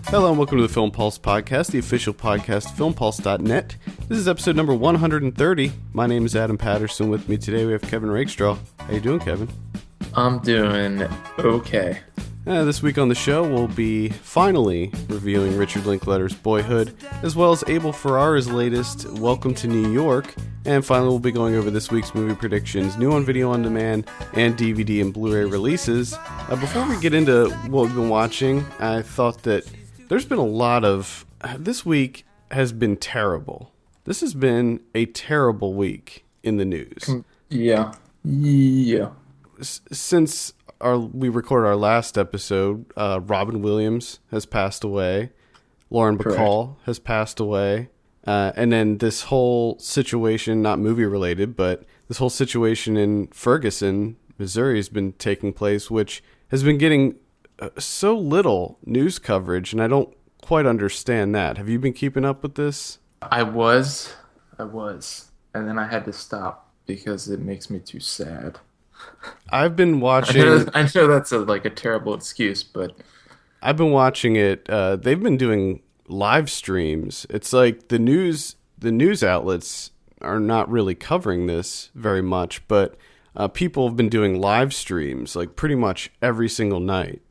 Hello and welcome to the Film Pulse podcast, the official podcast, filmpulse.net. This is episode number 130. My name is Adam Patterson. With me today we have Kevin Rakestraw. How you doing, Kevin? I'm doing okay. This week on the show we'll be finally reviewing Richard Linklater's Boyhood, as well as Abel Ferrara's latest Welcome to New York. And finally we'll be going over this week's movie predictions, new on video on demand, and DVD and Blu-ray releases. Before we get into what we've been watching, I thought that there's been a lot of... This week has been terrible. This has been a terrible week in the news. Yeah. Since we recorded our last episode, Robin Williams has passed away. Lauren Bacall has passed away. And then this whole situation, not movie related, but this whole situation in Ferguson, Missouri has been taking place, which has been getting so little news coverage, and I don't quite understand that. Have you been keeping up with this? I was. And then I had to stop because it makes me too sad. I've been watching... I know that's a terrible excuse, but... I've been watching it. They've been doing live streams. It's like the news outlets are not really covering this very much, but people have been doing live streams like pretty much every single night.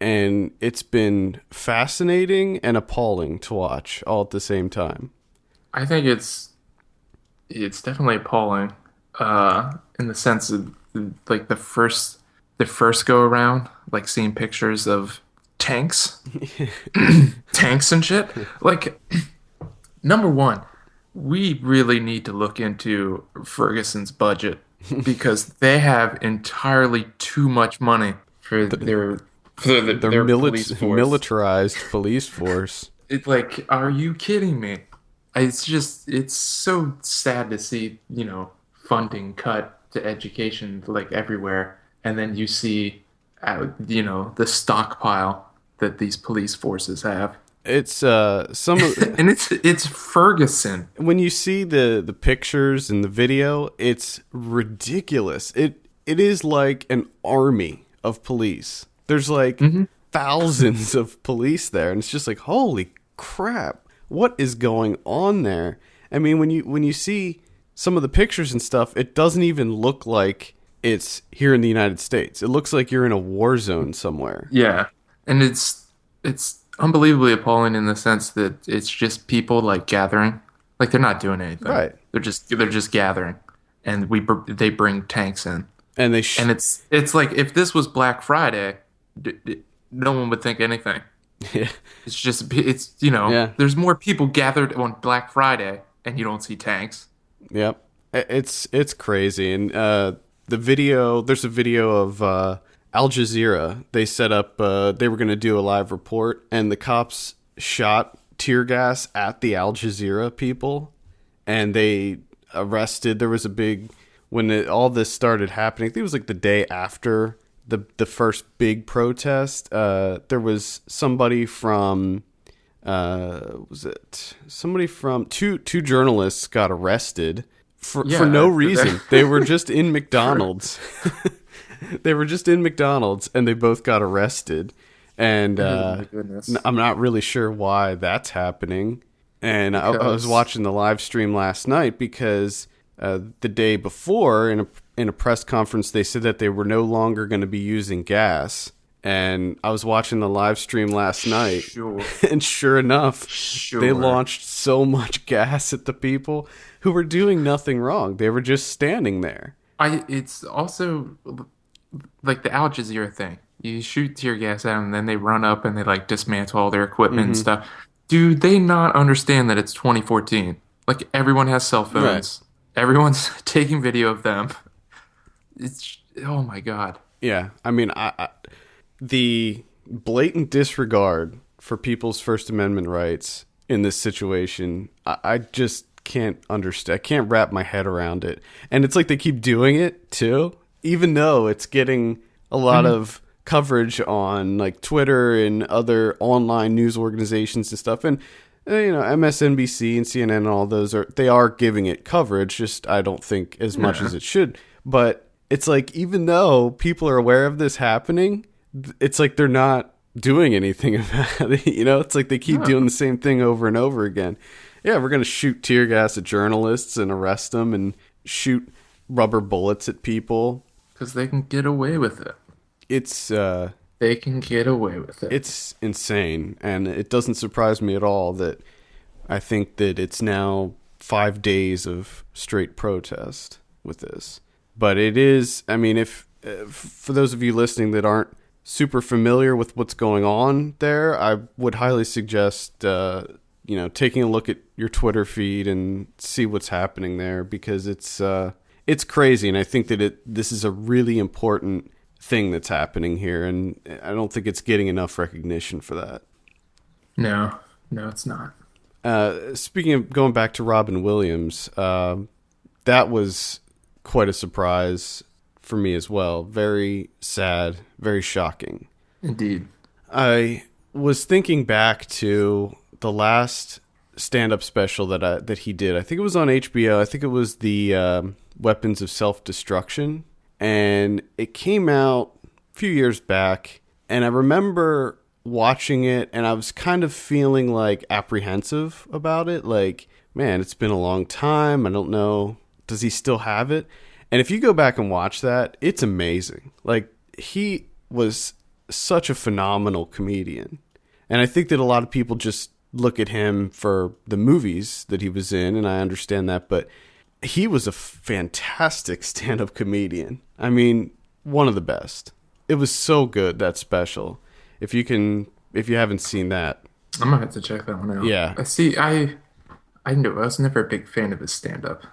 And it's been fascinating and appalling to watch all at the same time. I think it's definitely appalling in the sense of like the first go around, like seeing pictures of tanks and shit. Like, number one, we really need to look into Ferguson's budget because they have entirely too much money for their police force. Militarized police force. It's like, are you kidding me? It's so sad to see, funding cut to education like everywhere, and then you see, the stockpile that these police forces have. It's some of, and it's Ferguson. When you see the pictures and the video, it's ridiculous. It is like an army of police. There's thousands of police there, and it's just like, holy crap, what is going on there? I mean, when you see some of the pictures and stuff, it doesn't even look like it's here in the United States. It looks like you're in a war zone somewhere. Yeah, and it's unbelievably appalling in the sense that it's just people gathering, like they're not doing anything. Right. They're just gathering, and they bring tanks in, and and it's like if this was Black Friday. No one would think anything. Yeah. There's more people gathered on Black Friday and you don't see tanks. Yep. It's crazy. And there's a video of Al Jazeera. They set up, they were going to do a live report, and the cops shot tear gas at the Al Jazeera people, and they arrested. There was a big, when all this started happening, I think it was like the day after the first big protest, there was somebody from two journalists got arrested for no reason. They were just in McDonald's. They were just in McDonald's and they both got arrested. And I'm not really sure why that's happening. And I was watching the live stream last night because the day before in a press conference, they said that they were no longer going to be using gas. And I was watching the live stream last night. And sure enough, they launched so much gas at the people who were doing nothing wrong. They were just standing there. It's also like the Al Jazeera thing. You shoot tear gas at them, and then they run up and they dismantle all their equipment and stuff. Do they not understand that it's 2014? Like, everyone has cell phones. Right. Everyone's taking video of them. It's, oh my God. Yeah, I mean, the blatant disregard for people's First Amendment rights in this situation, I just can't understand. I can't wrap my head around it. And it's like they keep doing it too, even though it's getting a lot of coverage on Twitter and other online news organizations and stuff. And MSNBC and CNN and all those they are giving it coverage, just I don't think as much as it should. But it's like, even though people are aware of this happening, it's like they're not doing anything about it. You know, it's like they keep doing the same thing over and over again. Yeah, we're going to shoot tear gas at journalists and arrest them and shoot rubber bullets at people. Because they can get away with it. They can get away with it. It's insane. And it doesn't surprise me at all that I think that it's now 5 days of straight protest with this. But it is, I mean, if for those of you listening that aren't super familiar with what's going on there, I would highly suggest, taking a look at your Twitter feed and see what's happening there, because it's crazy. And I think that this is a really important thing that's happening here. And I don't think it's getting enough recognition for that. No, it's not. Speaking of going back to Robin Williams, that was quite a surprise for me as well. Very sad, very shocking. Indeed. I was thinking back to the last stand-up special that he did. I think it was on HBO. I think it was the Weapons of Self-Destruction. And it came out a few years back. And I remember watching it, and I was kind of feeling like apprehensive about it. Like, man, it's been a long time. I don't know. Does he still have it? And if you go back and watch that, it's amazing. Like, he was such a phenomenal comedian. And I think that a lot of people just look at him for the movies that he was in, and I understand that, but he was a fantastic stand-up comedian. I mean, one of the best. It was so good, that special. If you haven't seen that, I'm gonna have to check that one out. Yeah. I knew I was never a big fan of his stand-up.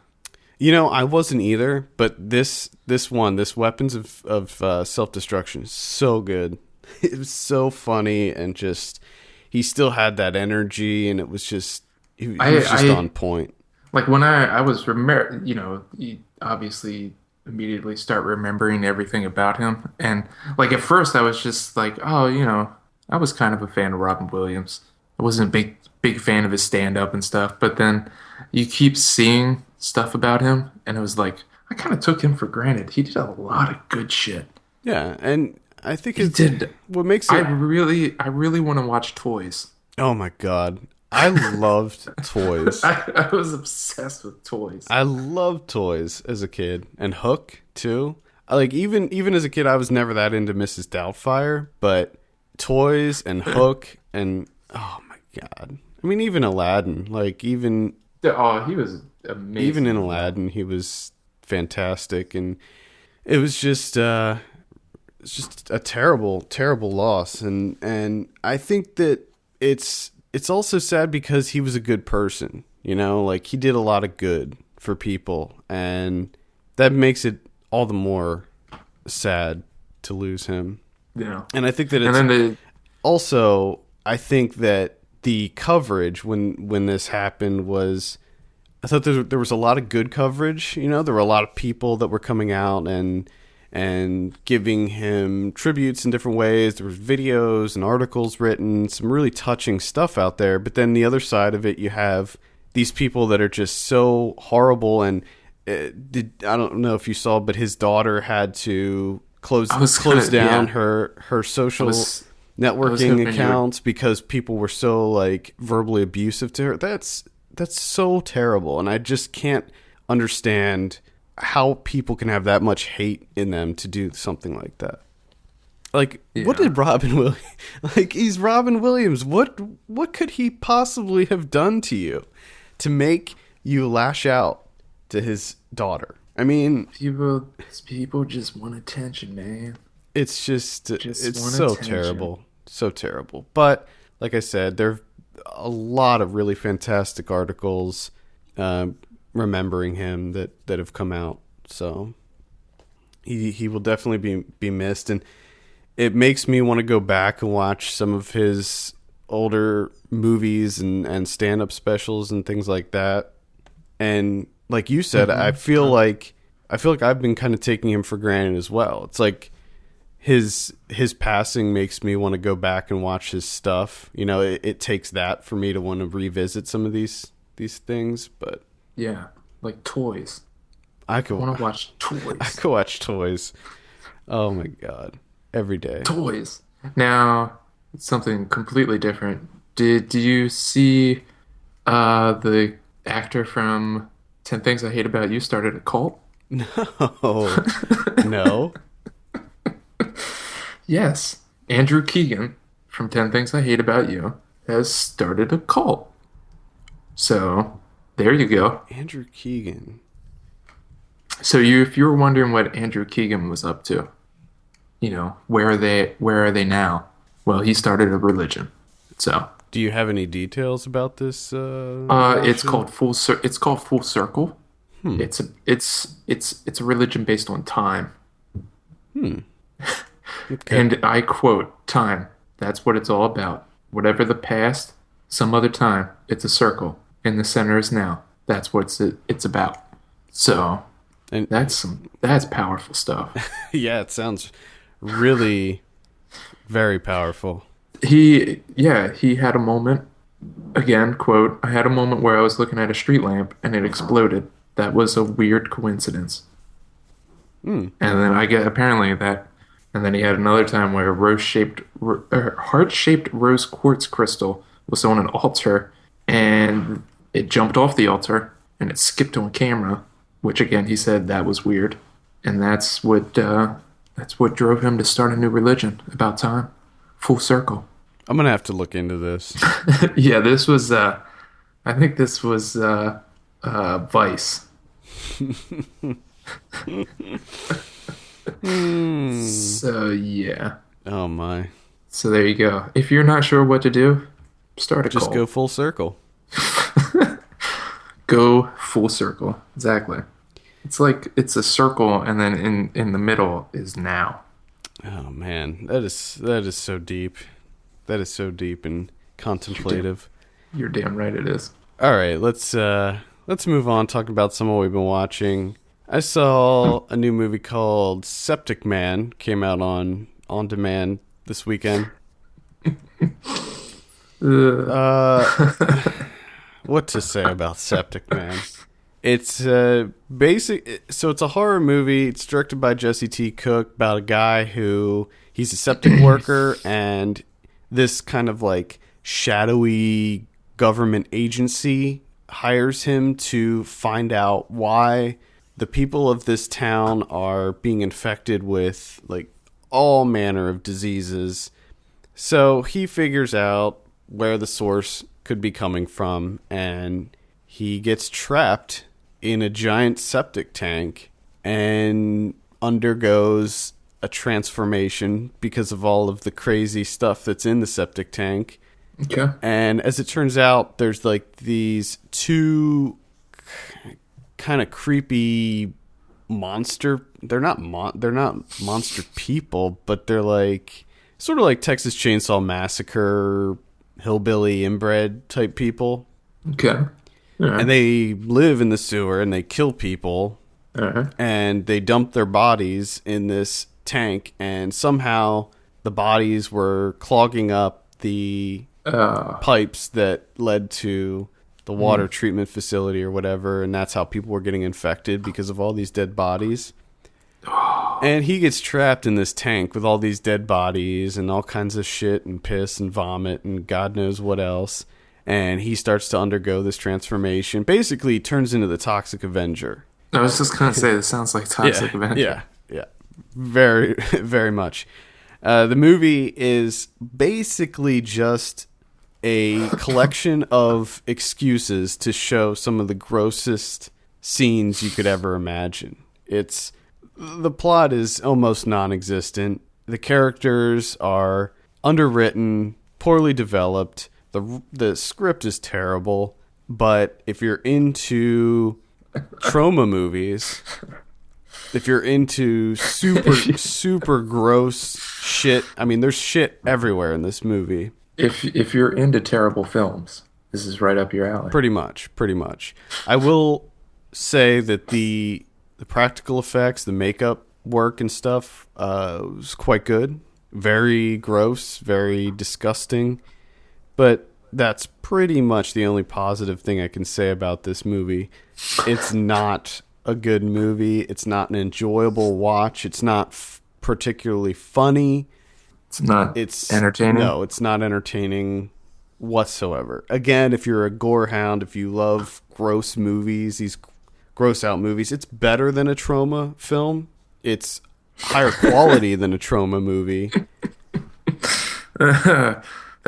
You know, I wasn't either, but this Weapons of Self-Destruction is so good. It was so funny, and just he still had that energy, and it was just he was just on point. Like when I was you obviously immediately start remembering everything about him, and like at first I was just like, oh, I was kind of a fan of Robin Williams. I wasn't a big fan of his stand-up and stuff, but then you keep seeing stuff about him, and it was like I kind of took him for granted. He did a lot of good shit. Yeah, and I think he did. What makes it. I really want to watch Toys. Oh my god, I loved Toys. I was obsessed with Toys. I loved Toys as a kid, and Hook too. Like even as a kid, I was never that into Mrs. Doubtfire, but Toys and Hook and oh my god, I mean even Aladdin, like even. Oh, he was amazing. Even in Aladdin, he was fantastic, and it was just a terrible, terrible loss. And I think that it's also sad because he was a good person, like he did a lot of good for people, and that makes it all the more sad to lose him. Yeah, and I think that also I think that the coverage when this happened was, I thought there was a lot of good coverage. There were a lot of people that were coming out and giving him tributes in different ways. There was videos and articles written, some really touching stuff out there. But then the other side of it, you have these people that are just so horrible. And I don't know if you saw, but his daughter had to close down her social networking accounts because people were so like verbally abusive to her. That's so terrible, and I just can't understand how people can have that much hate in them to do something like that. Like, What did Robin Williams... Like, he's Robin Williams. What could he possibly have done to you to make you lash out to his daughter? I mean... People just want attention, man. It's just it's so attention. Terrible. So terrible. But, like I said, there are a lot of really fantastic articles remembering him that have come out. So he will definitely be missed. And it makes me want to go back and watch some of his older movies and stand-up specials and things like that. And like you said, I feel like I've been kind of taking him for granted as well. It's like his passing makes me want to go back and watch his stuff. It takes that for me to want to revisit some of these things. But yeah, like Toys. I want to watch Toys. I could watch Toys. Oh my god, every day. Toys. Now, It's something completely different. Did you see the actor from 10 Things I Hate About You started a cult? No. No. Yes. Andrew Keegan from 10 Things I Hate About You has started a cult. So there you go. Andrew Keegan. So if you were wondering what Andrew Keegan was up to, where are they now? Well, he started a religion. So Do you have any details about this it's religion? called Full Circle. Hmm. It's a religion based on time. Hmm. Okay. And I quote, time. That's what it's all about. Whatever the past, some other time, it's a circle. And the center is now. That's what it's about. So And that's powerful stuff. yeah, it sounds really very powerful. He had a moment. Again, quote, I had a moment where I was looking at a street lamp and it exploded. That was a weird coincidence. Hmm. And then I get apparently that, and then he had another time where a heart-shaped rose quartz crystal was on an altar, and it jumped off the altar and it skipped on camera, which again he said that was weird, and that's what drove him to start a new religion about time. Full circle. I'm gonna have to look into this. Yeah, this was. I think this was Vice. So yeah. Oh my. So there you go. If you're not sure what to do, start a Just call. go full circle. Go full circle. Exactly. It's like it's a circle, and then in the middle is now. Oh man, that is so deep. That is so deep and contemplative. You're damn right it is. All right, let's move on. Talk about some of what we've been watching. I saw a new movie called Septic Man. Came out on demand this weekend. What to say about Septic Man? It's so it's a horror movie. It's directed by Jesse T. Cook about a guy who he's a septic worker, and this kind of like shadowy government agency hires him to find out why the people of this town are being infected with like all manner of diseases. So he figures out where the source could be coming from, and he gets trapped in a giant septic tank and undergoes a transformation because of all of the crazy stuff that's in the septic tank. Okay. And as it turns out, there's like these two kind of creepy monster. They're not monster people, but they're like sort of like Texas Chainsaw Massacre, hillbilly inbred type people. Okay. Right. And they live in the sewer and they kill people. And they dump their bodies in this tank, and somehow the bodies were clogging up the pipes that led to the water treatment facility or whatever, and that's how people were getting infected because of all these dead bodies. And he gets trapped in this tank with all these dead bodies and all kinds of shit and piss and vomit and God knows what else. And he starts to undergo this transformation. Basically, he turns into the Toxic Avenger. I was just gonna say this sounds like Toxic Avenger. Yeah. Very, very much. The movie is basically just a collection of excuses to show some of the grossest scenes you could ever imagine. The plot is almost non-existent. The characters are underwritten, poorly developed. The script is terrible. But if you're into trauma movies, if you're into super gross shit, I mean, there's shit everywhere in this movie. If you're into terrible films, this is right up your alley. Pretty much. I will say that the practical effects, the makeup work and stuff was quite good. Very gross, very disgusting. But that's pretty much the only positive thing I can say about this movie. It's not a good movie. It's not an enjoyable watch. It's not particularly funny. It's not entertaining? No, it's not entertaining whatsoever. Again, if you're a gore hound, if you love gross movies, these gross out movies, it's better than a trauma film. It's higher quality than a trauma movie. That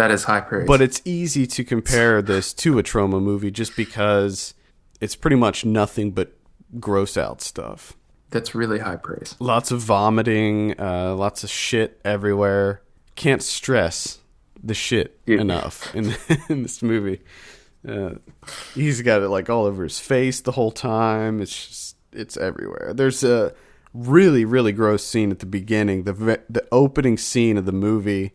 is high praise. But it's easy to compare this to a trauma movie just because it's pretty much nothing but gross out stuff. That's really high praise. Lots of vomiting, lots of shit everywhere. Can't stress the shit enough in this movie. He's got it like all over his face the whole time. It's everywhere. There's a really, really gross scene at the beginning. The opening scene of the movie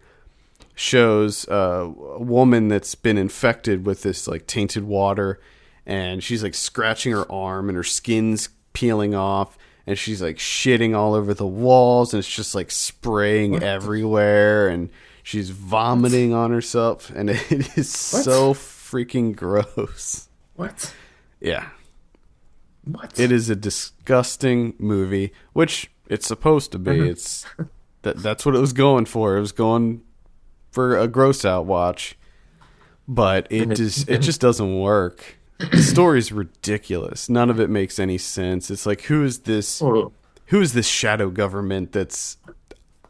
shows a woman that's been infected with this like tainted water, and she's like scratching her arm and her skin's peeling off, and she's like shitting all over the walls, and it's just like spraying everywhere, and she's vomiting on herself, and it is so freaking gross. What? Yeah. What? It is a disgusting movie, which it's supposed to be. It's that's what it was going for. It was going for a gross out watch, but it just doesn't work. The story's ridiculous. None of it makes any sense. It's like, who is this shadow government that's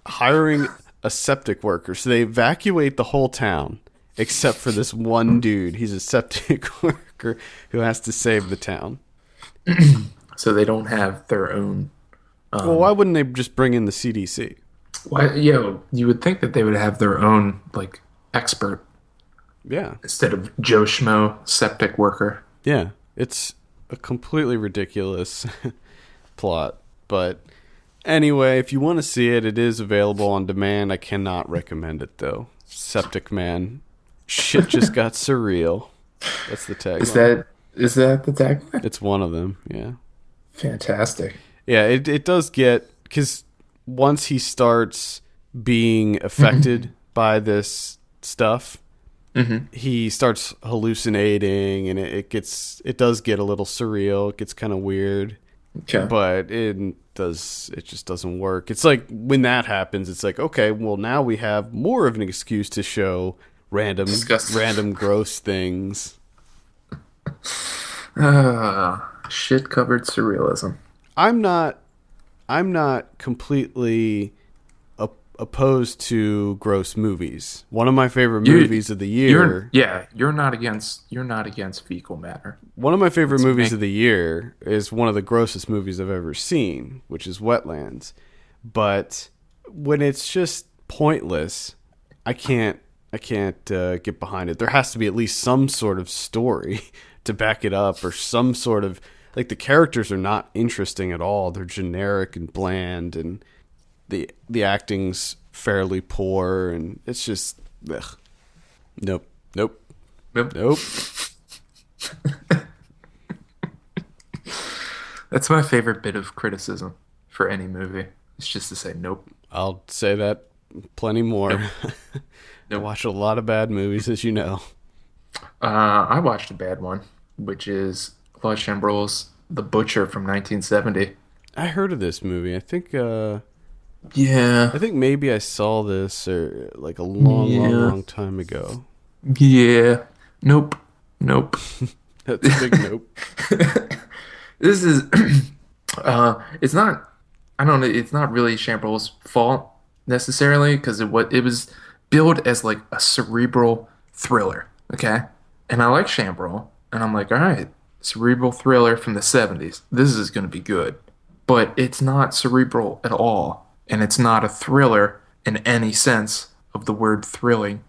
hiring a septic worker? So they evacuate the whole town except for this one dude. He's a septic worker who has to save the town. So they don't have their own. Well, why wouldn't they just bring in the CDC? Why? Yeah, you would think that they would have their own like expert. Yeah. Instead of Joe Schmo septic worker. Yeah, it's a completely ridiculous plot. But anyway, if you want to see it, it is available on demand. I cannot recommend it though. Septic Man, shit just got surreal. That's the tagline. Is that the tagline? It's one of them. Yeah. Fantastic. Yeah, it does get, because once he starts being affected by this stuff, he starts hallucinating, and it does get a little surreal. It gets kind of weird. Okay. But it just doesn't work. It's like when that happens, it's like, okay, well now we have more of an excuse to show random gross things. Shit covered surrealism. I'm not completely opposed to gross movies. One of my favorite movies of the year. You're not against fecal matter. One of my favorite movies of the year is one of the grossest movies I've ever seen, which is Wetlands. But when it's just pointless, I can't get behind it. There has to be at least some sort of story to back it up, or some sort of, like, the characters are not interesting at all. They're generic and bland, and the acting's fairly poor, and it's just ugh. Nope. That's my favorite bit of criticism for any movie. It's just to say nope. I'll say that plenty more. Nope. I watch a lot of bad movies, as you know. I watched a bad one, which is Claude Chabrol's The Butcher from 1970. I heard of this movie. I think maybe I saw this like a long time ago. Yeah. Nope. That's a big nope. This is it's not, I don't know, it's not really Chabrol's fault necessarily, because it was billed as like a cerebral thriller, okay? And I like Chabrol, and I'm like, all right, cerebral thriller from the 70s. This is going to be good. But it's not cerebral at all, and it's not a thriller in any sense of the word thrilling.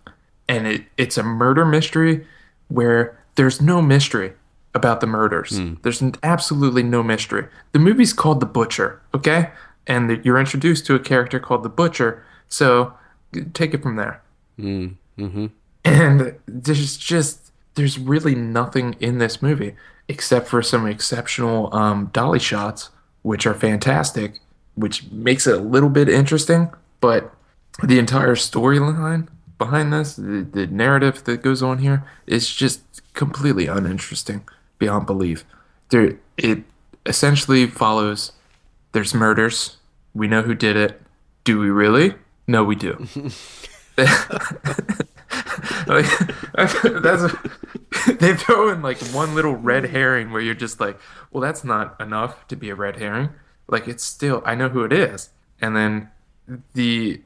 And it's a murder mystery where there's no mystery about the murders. There's absolutely no mystery. The movie's called The Butcher, okay? And you're introduced to a character called The Butcher, so take it from there. And there's really nothing in this movie except for some exceptional dolly shots, which are fantastic, which makes it a little bit interesting. But the entire storyline behind this, the narrative that goes on here, is just completely uninteresting beyond belief. It essentially follows, there's murders. We know who did it. Do we really? No, we do. Like, that's they throw in like one little red herring where you're just like, well, that's not enough to be a red herring. Like it's still, I know who it is. And then the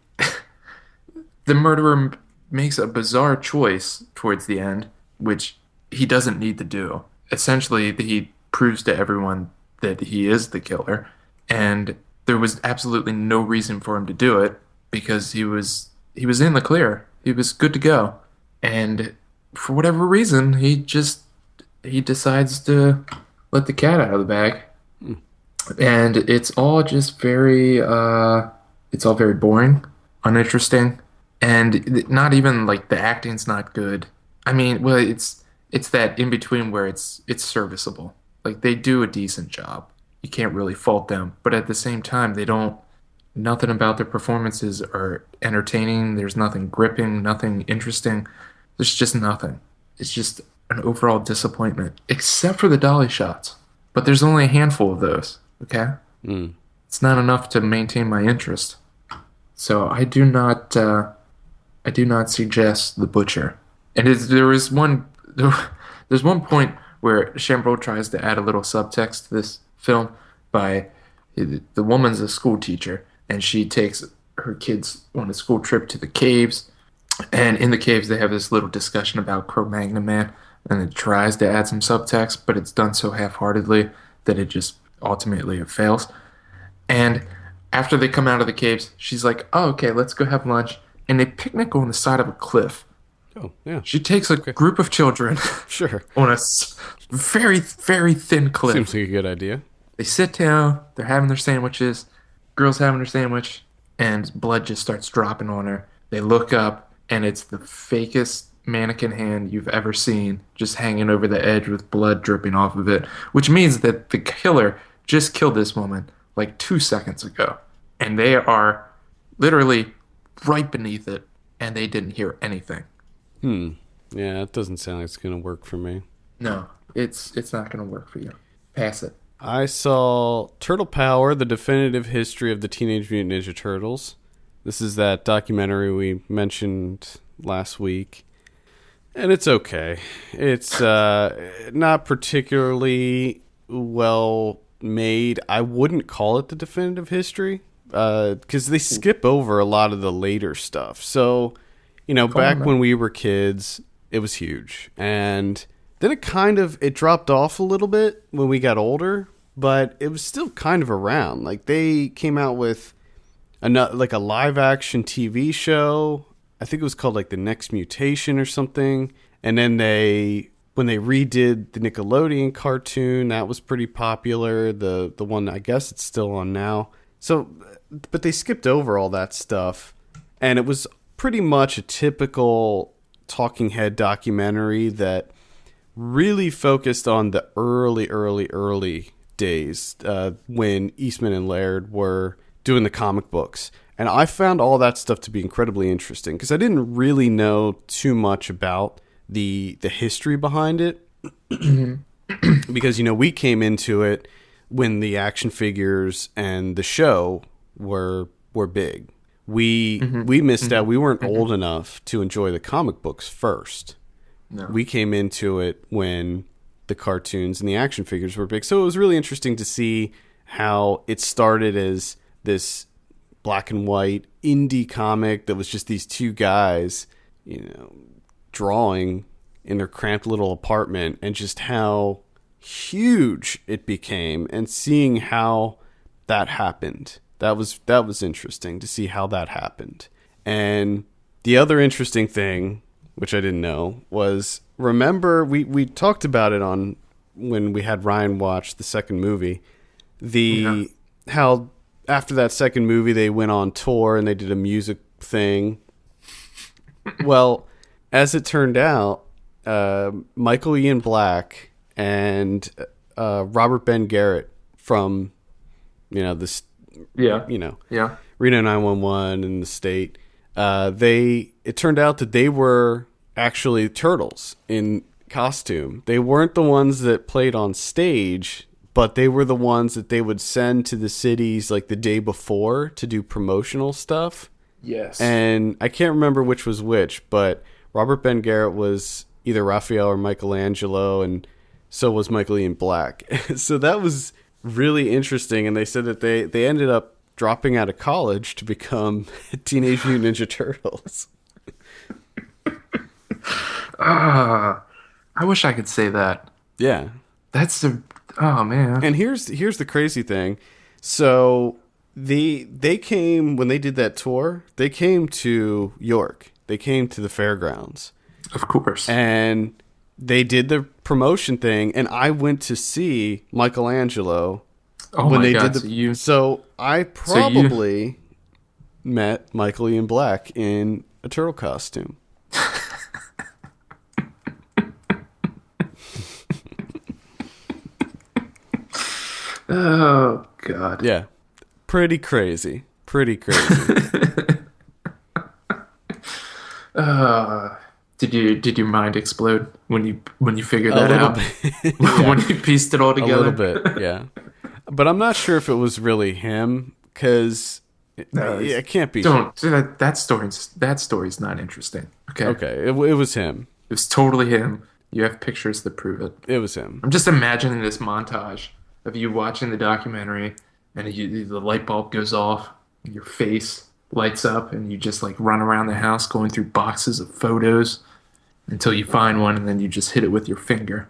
the murderer makes a bizarre choice towards the end, which he doesn't need to do. Essentially, he proves to everyone that he is the killer, and there was absolutely no reason for him to do it because he was in the clear. He was good to go. And for whatever reason, he decides to let the cat out of the bag. And it's all very boring, uninteresting, and not even like the acting's not good. I mean, well, it's that in between where it's serviceable. Like they do a decent job. You can't really fault them, but at the same time, they don't. Nothing about their performances are entertaining. There's nothing gripping, nothing interesting. There's just nothing. It's just an overall disappointment, except for the dolly shots. But there's only a handful of those. Okay, it's not enough to maintain my interest. So I do not suggest The Butcher. And there's one point where Chambrol tries to add a little subtext to this film by the woman's a school teacher and she takes her kids on a school trip to the caves. And in the caves, they have this little discussion about Cro-Magnon Man, and it tries to add some subtext, but it's done so half-heartedly that it just ultimately it fails. And after they come out of the caves, she's like, "Oh, okay, let's go have lunch." And they picnic on the side of a cliff. Oh, yeah. She takes a group of children Sure. on a very, very thin cliff. Seems like a good idea. They sit down, they're having their sandwiches, girl's having her sandwich, and blood just starts dropping on her. They look up, and it's the fakest mannequin hand you've ever seen, just hanging over the edge with blood dripping off of it, which means that the killer just killed this woman like 2 seconds ago. And they are literally right beneath it, and they didn't hear anything. Yeah, it doesn't sound like it's going to work for me. No, it's not going to work for you. Pass it. I saw Turtle Power, The Definitive History of the Teenage Mutant Ninja Turtles. This is that documentary we mentioned last week. And it's okay. It's not particularly well made. I wouldn't call it the definitive history because they skip over a lot of the later stuff. So, back when we were kids, it was huge. And then it dropped off a little bit when we got older, but it was still kind of around. Like they came out with a live action TV show. I think it was called like The Next Mutation or something. And then when they redid the Nickelodeon cartoon, that was pretty popular. The one, I guess it's still on now. So, but they skipped over all that stuff. And it was pretty much a typical talking head documentary that really focused on the early days when Eastman and Laird were doing the comic books. And I found all that stuff to be incredibly interesting because I didn't really know too much about the history behind it. Because, we came into it when the action figures and the show were big. We missed out. We weren't old enough to enjoy the comic books first. No. We came into it when the cartoons and the action figures were big. So it was really interesting to see how it started as this black and white indie comic that was just these two guys, drawing in their cramped little apartment, and just how huge it became, and seeing how that happened. That was interesting to see how that happened. And the other interesting thing, which I didn't know, was, remember we talked about it on when we had Ryan watch the second movie, how after that second movie they went on tour and they did a music thing. Well, as it turned out, Michael Ian Black and Robert Ben Garrett from this Reno 911 and the State, it turned out that they were actually turtles in costume. They weren't the ones that played on stage, but they were the ones that they would send to the cities like the day before to do promotional stuff. Yes. And I can't remember which was which, but Robert Ben Garrett was either Raphael or Michelangelo, and so was Michael Ian Black. So that was really interesting, and they said that they ended up dropping out of college to become Teenage Mutant Ninja Turtles. I wish I could say that. Yeah. Oh man. And here's the crazy thing. So they came, when they did that tour, they came to York. They came to the fairgrounds. Of course. And they did the promotion thing, and I went to see Michelangelo when they did the. So I probably met Michael Ian Black in a turtle costume. Oh God. Yeah, pretty crazy. Pretty crazy. Did your mind explode when you figured that out? Yeah. When you pieced it all together? A little bit, yeah. But I'm not sure if it was really him, because it can't be. That story's not interesting. Okay, it was him. It was totally him. You have pictures that prove it. It was him. I'm just imagining this montage of you watching the documentary, and the light bulb goes off, and your face lights up, and you just like run around the house going through boxes of photos until you find one, and then you just hit it with your finger.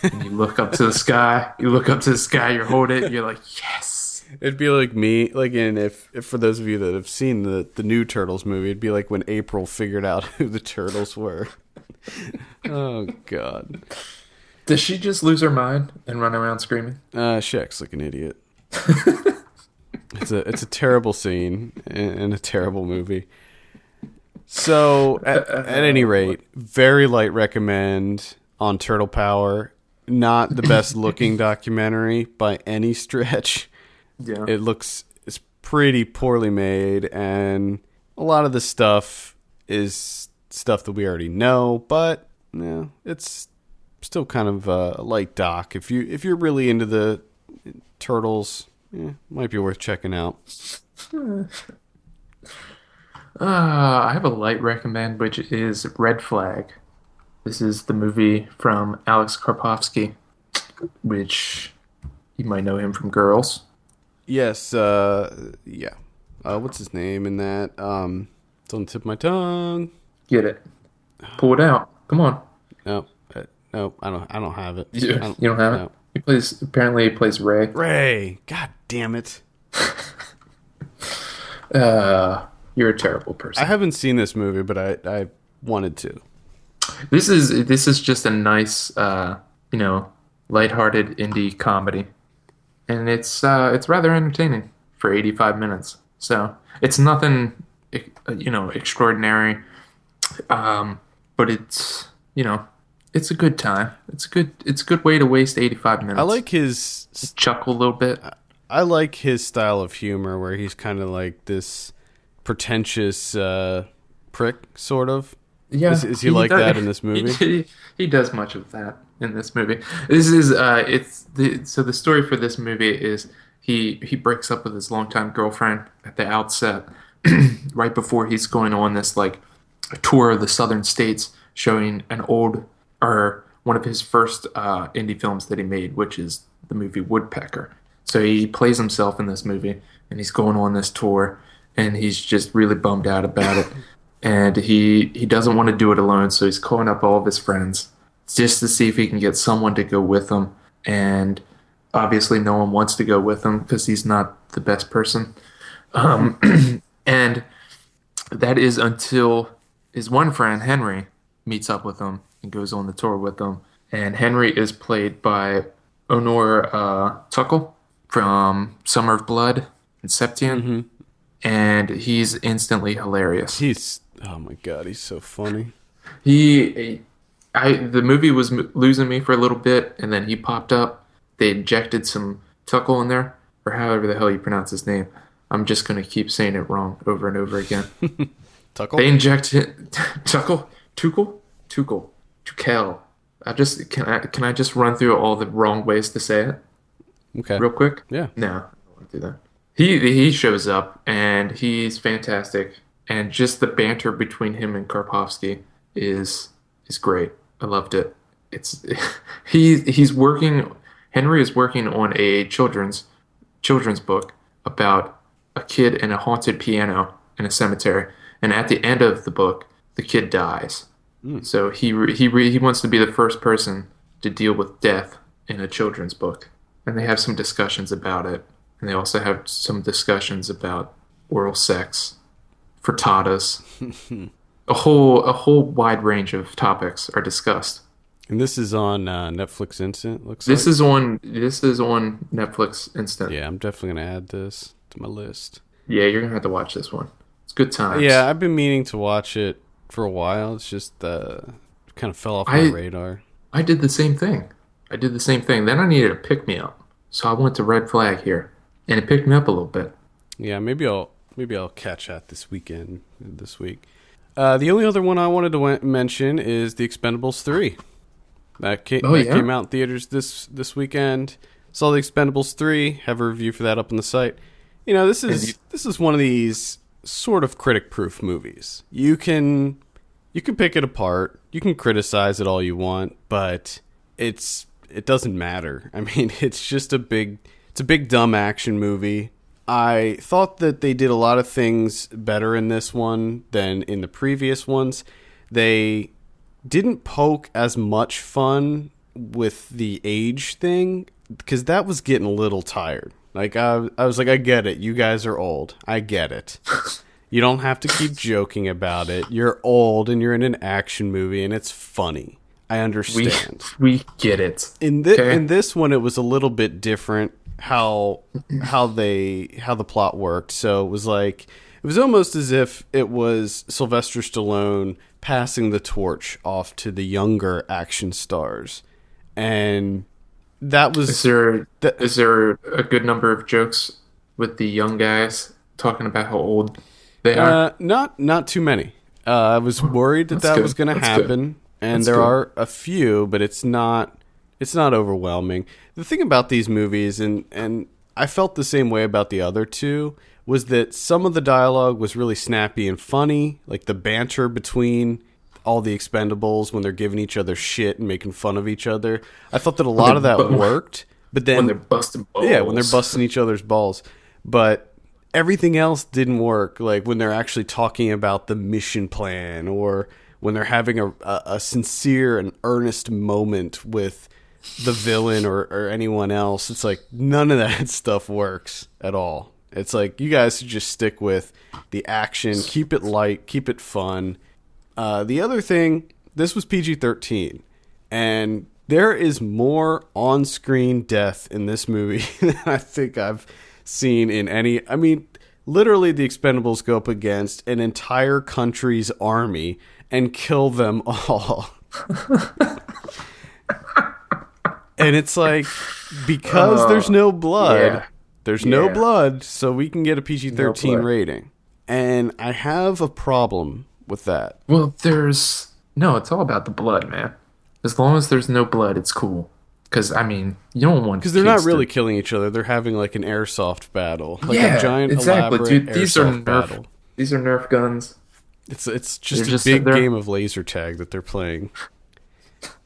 And you look up to the sky. You're holding it. You're like, yes. It'd be like me, like if for those of you that have seen the new Turtles movie, it'd be like when April figured out who the Turtles were. Oh God. Does she just lose her mind and run around screaming? She acts like an idiot. It's a terrible scene in a terrible movie. So at any rate, very light recommend on Turtle Power. Not the best looking documentary by any stretch. Yeah. It's pretty poorly made, and a lot of the stuff is stuff that we already know, but yeah, it's still kind of a light doc. If you're really into the Turtles, might be worth checking out. I have a light recommend, which is Red Flag. This is the movie from Alex Karpovsky, which you might know him from Girls. Yes, yeah. What's his name in that? It's on the tip of my tongue. Get it. Pull it out. Come on. No, I don't have it. You don't have it? He plays Ray. Ray! God damn it. You're a terrible person. I haven't seen this movie, but I wanted to. This is just a nice, lighthearted indie comedy, and it's rather entertaining for 85 minutes. So it's nothing, extraordinary, but it's it's a good time. It's a good way to waste 85 minutes. I like his chuckle a little bit. I like his style of humor, where he's kind of like this pretentious prick, sort of. Yeah, is he like that in this movie? He does much of that in this movie. This is so the story for this movie is he breaks up with his longtime girlfriend at the outset, right before he's going on this like a tour of the southern states, showing one of his first indie films that he made, which is the movie Woodpecker. So he plays himself in this movie, and he's going on this tour, and he's just really bummed out about it. And he doesn't want to do it alone, so he's calling up all of his friends just to see if he can get someone to go with him. And obviously no one wants to go with him because he's not the best person. And that is until his one friend, Henry, meets up with him and goes on the tour with him. And Henry is played by Honor Tuckle from Summer of Blood and Septian. Mm-hmm. And he's instantly hilarious. Oh my God, he's so funny. The movie was losing me for a little bit, and then he popped up. They injected some Tuckle in there, or however the hell you pronounce his name. I'm just going to keep saying it wrong over and over again. Tuckle? They injected Tuckle? Tukel. Can I just run through all the wrong ways to say it? Okay. Real quick? Yeah. No, I don't want to do that. He shows up, and he's fantastic. and just the banter between him and Karpovsky is is great. I loved it. It's he's working. Henry is working on a children's book about a kid and a haunted piano in a cemetery, and at the end of the book, the kid dies. Mm. So he wants to be the first person to deal with death in a children's book, and they have some discussions about it, and they also have some discussions about oral sex, frittatas. A whole wide range of topics are discussed. And this is on Netflix Instant, looks This like. is on Netflix Instant. Yeah, I'm definitely going to add this to my list. Yeah, you're gonna have to watch this one. It's good times. Yeah, I've been meaning to watch it for a while. It's just kind of fell off my radar. I did the same thing. I did the same thing. Then I needed a pick me up, so I went to Red Flag here, and it picked me up a little bit. Yeah, maybe I'll catch that this week. The only other one I wanted to mention is The Expendables 3. That came out in theaters this weekend. Saw The Expendables 3. Have a review for that up on the site. You know, this is one of these sort of critic-proof movies. You can pick it apart. You can criticize it all you want, but it doesn't matter. I mean, it's a big dumb action movie. I thought that they did a lot of things better in this one than in the previous ones. They didn't poke as much fun with the age thing, because that was getting a little tired. Like, I was like, I get it. You guys are old. I get it. You don't have to keep joking about it. You're old and you're in an action movie and it's funny. I understand. We get it. In this one, it was a little bit different how the plot worked. So it was almost as if it was Sylvester Stallone passing the torch off to the younger action stars, and that was. Is there a good number of jokes with the young guys talking about how old they are? Not too many. I was worried that was going to happen, and there are a few, but it's not overwhelming. The thing about these movies, and I felt the same way about the other two, was that some of the dialogue was really snappy and funny, like the banter between all the Expendables when they're giving each other shit and making fun of each other. I thought that a lot of that worked, but then when they're busting balls. Yeah, when they're busting each other's balls. But everything else didn't work, like when they're actually talking about the mission plan, or when they're having a sincere and earnest moment with the villain or anyone else. It's like none of that stuff works at all. It's like you guys should just stick with the action, keep it light, keep it fun. The other thing, this was PG-13, and there is more on-screen death in this movie than I think I've seen in any. I mean, literally, the Expendables go up against an entire country's army and kill them all. And it's like, because there's no blood, no blood, so we can get a PG-13 rating. And I have a problem with that. Well, it's all about the blood, man. As long as there's no blood, it's cool. Because, I mean, you don't want Because they're not really killing each other. They're having, like, an airsoft battle. Like a giant, exactly, dude. These are Nerf guns. It's just a big game of laser tag that they're playing.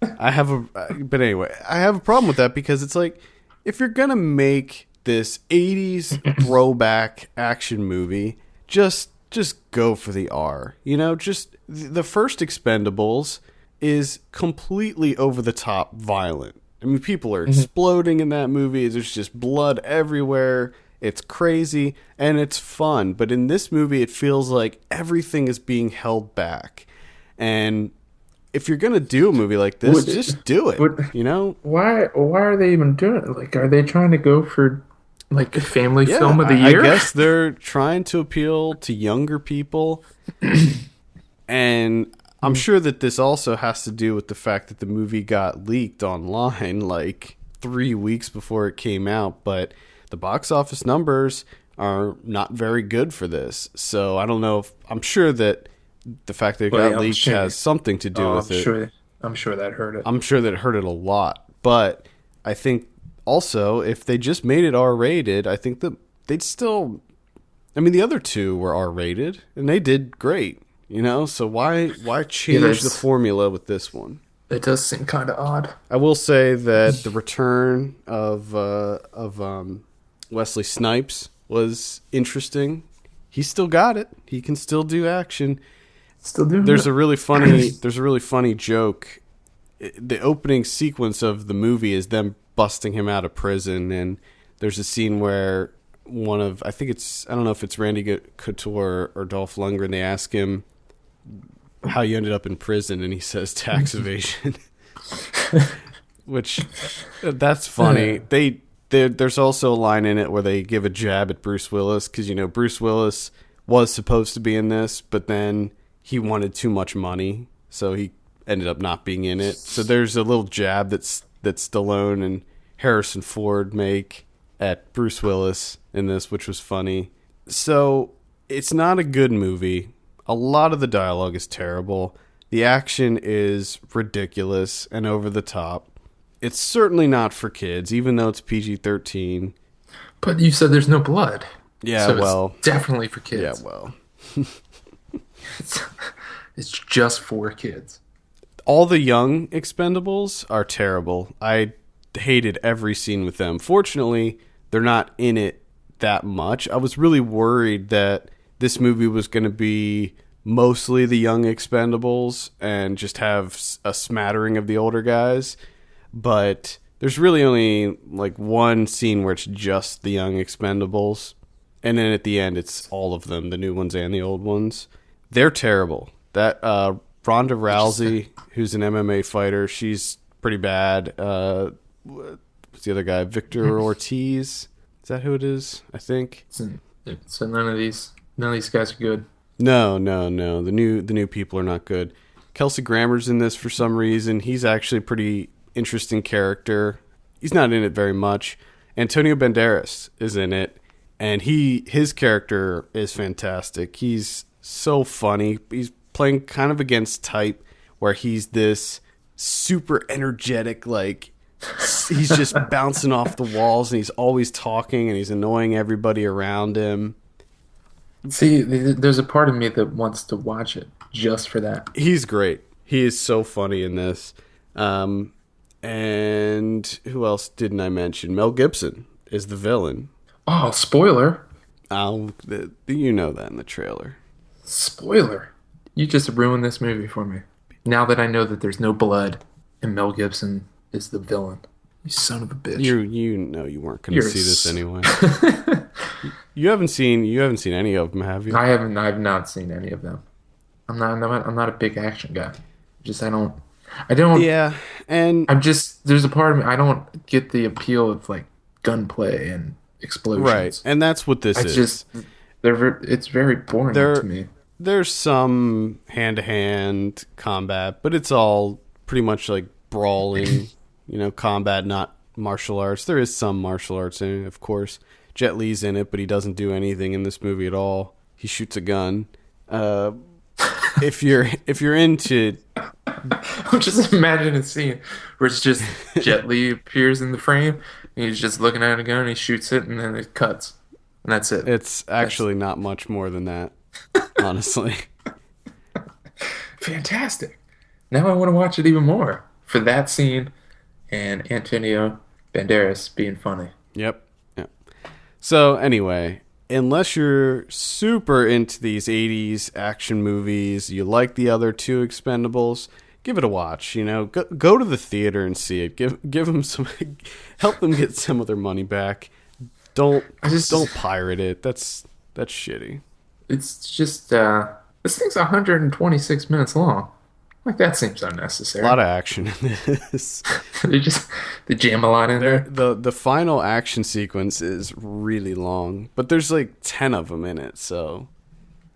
But anyway, I have a problem with that, because it's like, if you're gonna make this 80s throwback action movie, just go for the R. You know, just the first Expendables is completely over the top violent. I mean, people are exploding in that movie. There's just blood everywhere. It's crazy and it's fun. But in this movie, it feels like everything is being held back. And if you're going to do a movie like this, just do it. You know? Why are they even doing it? Like, are they trying to go for, like, a family film of the year? I guess they're trying to appeal to younger people. And I'm sure that this also has to do with the fact that the movie got leaked online like 3 weeks before it came out. But the box office numbers are not very good for this. So I don't know I'm sure that the fact that it got leaked has something to do with it. I'm sure that hurt it. I'm sure that it hurt it a lot. But I think also, if they just made it R-rated, I think that they'd still I mean, the other two were R-rated, and they did great, So why change the formula with this one? It does seem kind of odd. I will say that the return of Wesley Snipes was interesting. He still got it. He can still do action. Still doing There's a really funny joke. The opening sequence of the movie is them busting him out of prison, and there's a scene where I don't know if it's Randy Couture or Dolph Lundgren, they ask him how you ended up in prison, and he says tax evasion. Which, that's funny. There's also a line in it where they give a jab at Bruce Willis, because Bruce Willis was supposed to be in this, but then he wanted too much money, so he ended up not being in it. So there's a little jab that Stallone and Harrison Ford make at Bruce Willis in this, which was funny. So it's not a good movie. A lot of the dialogue is terrible. The action is ridiculous and over the top. It's certainly not for kids, even though it's PG-13. But you said there's no blood. Yeah, so well. It's definitely for kids. Yeah, well. It's just for kids. All the young Expendables are terrible. I hated every scene with them. Fortunately, they're not in it that much. I was really worried that this movie was going to be mostly the young Expendables and just have a smattering of the older guys. But there's really only like one scene where it's just the young Expendables. And then at the end, it's all of them, the new ones and the old ones. They're terrible. That Ronda Rousey, who's an MMA fighter, she's pretty bad. What's the other guy? Victor Ortiz? Is that who it is? I think. So none of these guys are good. No. The new people are not good. Kelsey Grammer's in this for some reason. He's actually a pretty interesting character. He's not in it very much. Antonio Banderas is in it, and his character is fantastic. He's so funny. He's playing kind of against type, where he's this super energetic, like he's just bouncing off the walls, and he's always talking, and he's annoying everybody around him. See, there's a part of me that wants to watch it just for that. He's great. He is so funny in this. And who else didn't I mention? Mel Gibson is the villain. Oh, spoiler. You know that in the trailer. Spoiler. You just ruined this movie for me. Now that I know that there's no blood and Mel Gibson is the villain. You son of a bitch. You know you weren't going to see this anyway. You haven't seen any of them, have you? I've not seen any of them. I'm not a big action guy. I don't. Yeah, and there's a part of me, I don't get the appeal of like gunplay and explosions. Right, and that's what this is. It's very boring to me. There's some hand-to-hand combat, but it's all pretty much like brawling, combat, not martial arts. There is some martial arts in it, of course. Jet Li's in it, but he doesn't do anything in this movie at all. He shoots a gun. If you're into, I'm just imagining a scene where it's just Jet Li appears in the frame, and he's just looking at a gun, and he shoots it, and then it cuts, and that's it. It's actually not much more than that, honestly. Fantastic. Now I want to watch it even more for that scene and Antonio Banderas being funny. Yep. So anyway, unless you're super into these 80s action movies, you like the other two Expendables, give it a watch. Go to the theater and see it. Give them some, help them get some of their money back. Don't pirate it. That's shitty. It's just this thing's 126 minutes long. Like, that seems unnecessary. A lot of action in this. they jam a lot in there. The final action sequence is really long, but there's like 10 of them in it, so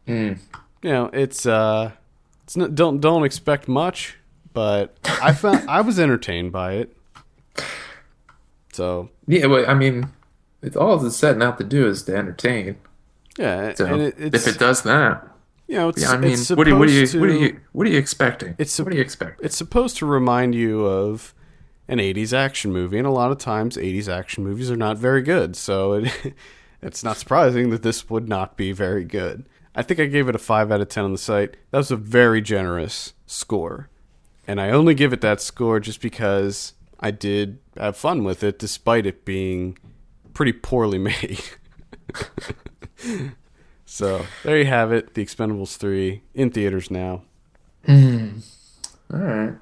it's not, don't expect much, but I was entertained by it. So yeah, well, I mean, it's all it's setting out to do is to entertain. Yeah, so and if it does that. It's, I mean, it's what are you expecting? What do you expect? It's supposed to remind you of an 80s action movie, and a lot of times 80s action movies are not very good. So It's not surprising that this would not be very good. I think I gave it a 5 out of 10 on the site. That was a very generous score. And I only give it that score just because I did have fun with it, despite it being pretty poorly made. So, there you have it. The Expendables 3 in theaters now. All right.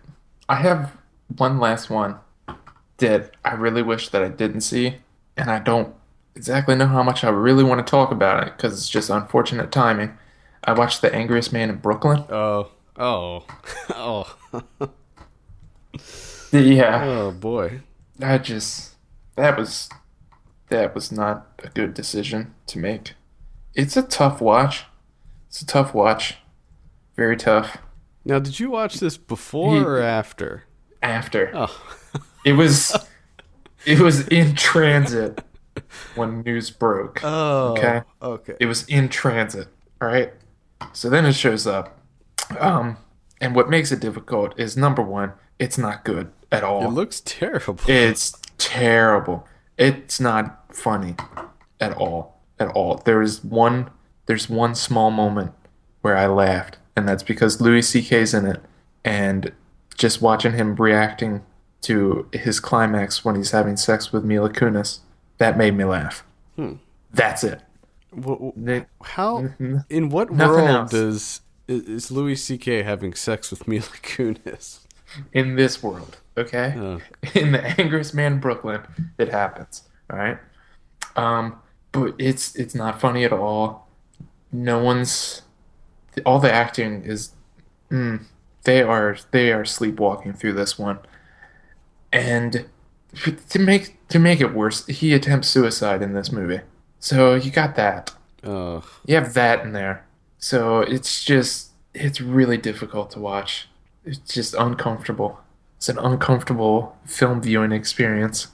I have one last one that I really wish that I didn't see, and I don't exactly know how much I really want to talk about it because it's just unfortunate timing. I watched The Angriest Man in Brooklyn. Oh. Yeah. Oh, boy. That was not a good decision to make. It's a tough watch. Very tough. Now, did you watch this before or after? After. Oh. It was in transit when news broke. Oh. Okay. Okay. It was in transit. All right. So then it shows up. And what makes it difficult is number one, it's not good at all. It looks terrible. It's terrible. It's not funny at all. At all. There's one small moment where I laughed, and that's because Louis C.K.'s in it, and just watching him reacting to his climax when he's having sex with Mila Kunis, that made me laugh. That's it. How? In what Nothing world else. is Louis C.K. having sex with Mila Kunis? In this world, okay? Oh. In The Angriest Man in Brooklyn, it happens. All right. But it's not funny at all. All the acting is they are sleepwalking through this one. And to make it worse, he attempts suicide in this movie. So you got that. Oh. You have that in there. So it's really difficult to watch. It's just uncomfortable. It's an uncomfortable film viewing experience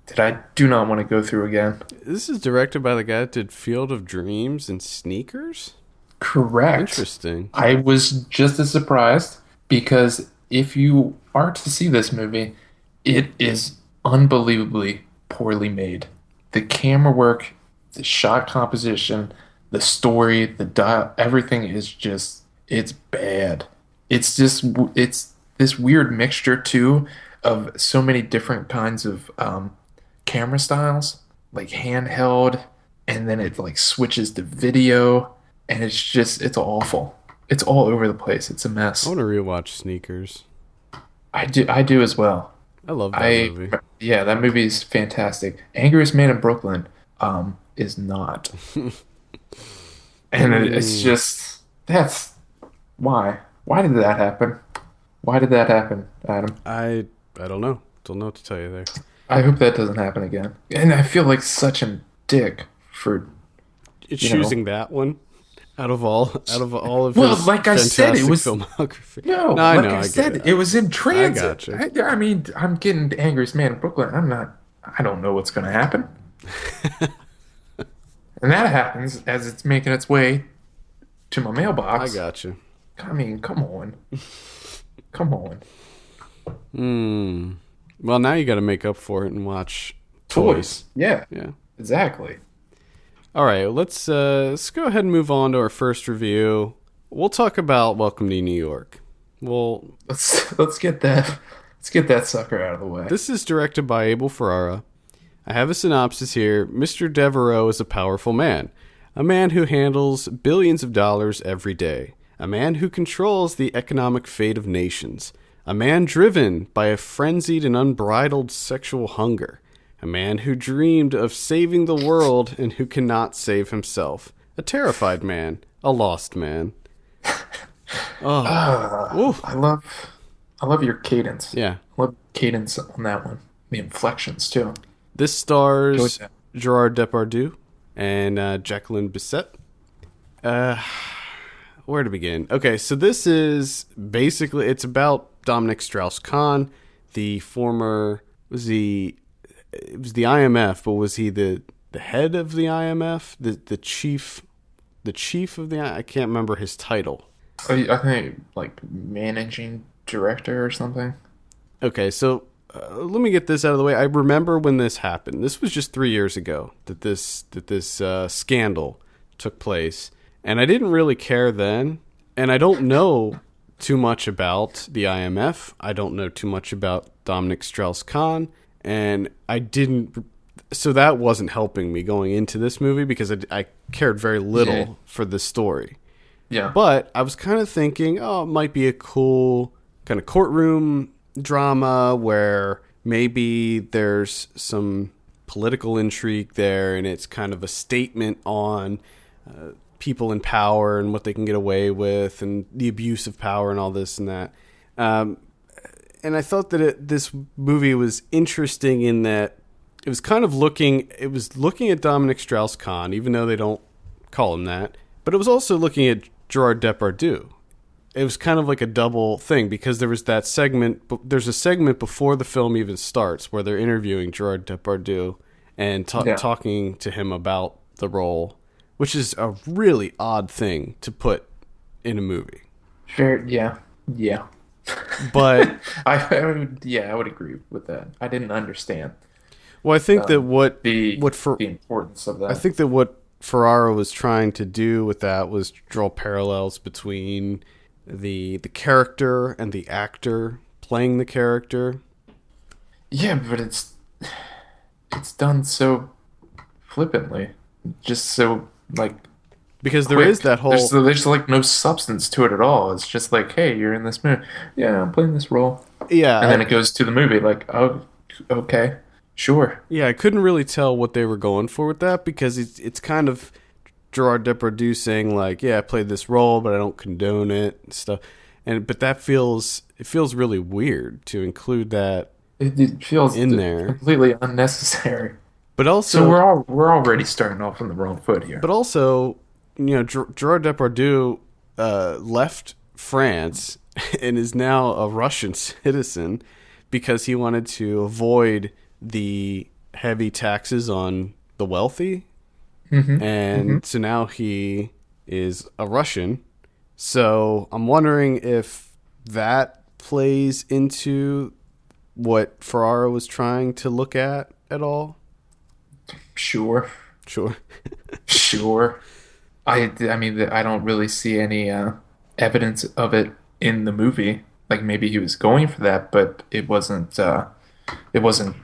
that I do not want to go through again. This is directed by the guy that did Field of Dreams and Sneakers? Correct. Interesting. I was just as surprised because if you are to see this movie, it is unbelievably poorly made. The camera work, the shot composition, the story, everything is just, it's bad. It's this weird mixture too of so many different kinds of camera styles, like handheld, and then it like switches to video, and it's awful. It's all over the place. It's a mess. I want to rewatch Sneakers. I do as well. I love that movie. Yeah, that movie is fantastic. Angriest Man in Brooklyn is not. And it's just, that's why. Why did that happen? Why did that happen, Adam? I don't know. Don't know what to tell you there. I hope that doesn't happen again. And I feel like such a dick for choosing that one out of all of well, his like I said, it was filmography. No, I like know, I said, it was in transit. I gotcha. I mean, I'm getting the Angriest Man in Brooklyn. I don't know what's going to happen. And that happens as it's making its way to my mailbox. I gotcha. I mean, come on. Come on. Well, now you got to make up for it and watch Toys. Yeah. Yeah. Exactly. All right, let's go ahead and move on to our first review. We'll talk about Welcome to New York. Let's get that sucker out of the way. This is directed by Abel Ferrara. I have a synopsis here. Mr. Devereaux is a powerful man. A man who handles billions of dollars every day. A man who controls the economic fate of nations. A man driven by a frenzied and unbridled sexual hunger. A man who dreamed of saving the world and who cannot save himself. A terrified man. A lost man. I love your cadence. Yeah. I love cadence on that one. The inflections too. This stars Gerard Depardieu and Jacqueline Bisset. Where to begin? Okay, so this is basically, it's about Dominic Strauss-Kahn, the former, it was the IMF, but was he the head of the IMF? The chief of the, I can't remember his title. I think like managing director or something. Okay, so let me get this out of the way. I remember when this happened. This was just 3 years ago that this scandal took place, and I didn't really care then. And I don't know too much about the IMF. I don't know too much about Dominic Strauss-Kahn, and I didn't. So that wasn't helping me going into this movie because I cared very little for the story. Yeah. But I was kind of thinking, oh, it might be a cool kind of courtroom drama where maybe there's some political intrigue there, and it's kind of a statement on people in power and what they can get away with and the abuse of power and all this and that. And I thought that this movie was interesting in that it was kind of looking at Dominic Strauss-Kahn, even though they don't call him that, but it was also looking at Gerard Depardieu. It was kind of like a double thing because there was that segment. There's a segment before the film even starts where they're interviewing Gerard Depardieu and talking to him about the role, which is a really odd thing to put in a movie. Sure. Yeah. But I would agree with that. I didn't understand. Well, I think that the importance of that. I think that what Ferrara was trying to do with that was draw parallels between the character and the actor playing the character. Yeah, but it's done so flippantly, just so like because quick. There is that whole there's like no substance to it at all. It's just like, hey, you're in this movie. Yeah, I'm playing this role. Yeah, and then it goes to the movie. Like, oh, okay, sure. Yeah, I couldn't really tell what they were going for with that because it's kind of Gerard Depardieu saying like, yeah, I played this role, but I don't condone it and stuff. But it feels really weird to include that. It feels in there completely unnecessary. But also, so we're already starting off on the wrong foot here. But also, Gerard Depardieu left France and is now a Russian citizen because he wanted to avoid the heavy taxes on the wealthy. Mm-hmm. And so now he is a Russian. So I'm wondering if that plays into what Ferrara was trying to look at all. Sure. Sure. I mean, I don't really see any evidence of it in the movie. Like maybe he was going for that, but it wasn't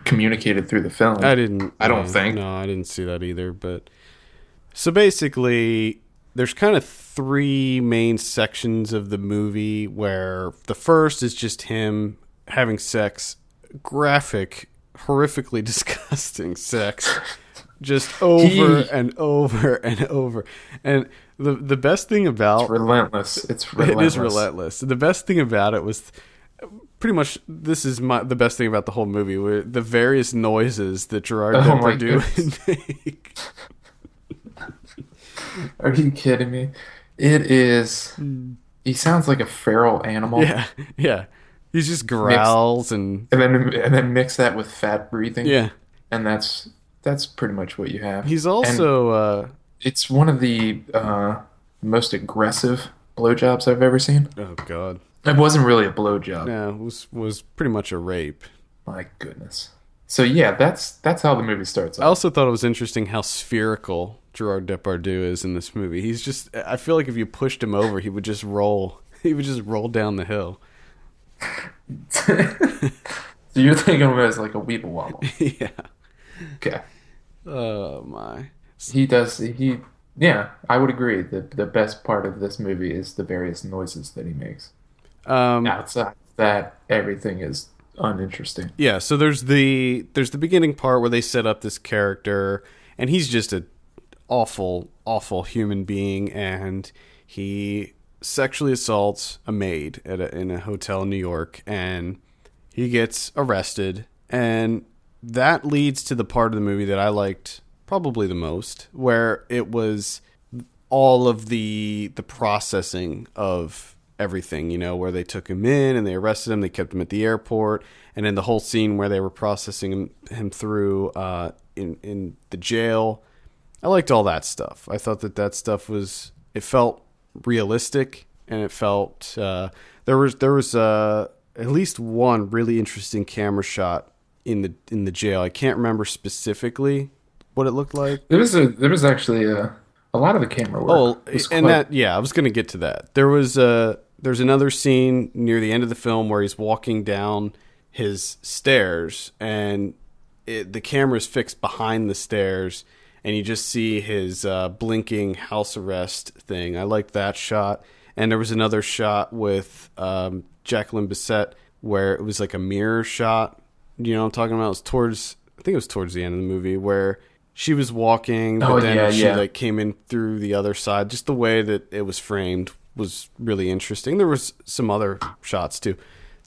communicated through the film. I don't think. No, I didn't see that either. But so basically, there's kind of three main sections of the movie where the first is just him having sex, graphic, horrifically disgusting sex. Just over and over and over. And the best thing about... It's relentless. It is relentless. The best thing about it was... Pretty much, this is the best thing about the whole movie. Where the various noises that Gerard Depardieu would make. Are you kidding me? It is... He sounds like a feral animal. Yeah. He just growls and then mix that with fat breathing. Yeah. And that's pretty much what you have. He's also... it's one of the most aggressive blowjobs I've ever seen. Oh, God. It wasn't really a blowjob. No, it was pretty much a rape. My goodness. So, yeah, that's how the movie starts off. I also thought it was interesting how spherical Gerard Depardieu is in this movie. He's just... I feel like if you pushed him over, he would just roll. He would just roll down the hill. So you're thinking of it as like a weeble wobble. Yeah. Okay. Oh my. Yeah, I would agree that the best part of this movie is the various noises that he makes. Outside that, everything is uninteresting. Yeah, so there's the beginning part where they set up this character and he's just an awful human being, and he sexually assaults a maid in a hotel in New York, and he gets arrested, and that leads to the part of the movie that I liked probably the most, where it was all of the processing of everything, where they took him in and they arrested him, they kept him at the airport, and then the whole scene where they were processing him through in the jail. I liked all that stuff. I thought that stuff it felt realistic, and it felt there was at least one really interesting camera shot in the jail. I can't remember specifically what it looked like. There was actually a lot of the camera work. Oh, was and quite... I was going to get to that. There's another scene near the end of the film where he's walking down his stairs, and the camera's fixed behind the stairs, and you just see his blinking house arrest thing. I liked that shot. And there was another shot with Jacqueline Bisset where it was like a mirror shot. You know what I'm talking about? I think it was towards the end of the movie where she was walking, but she like came in through the other side. Just the way that it was framed was really interesting. There was some other shots too.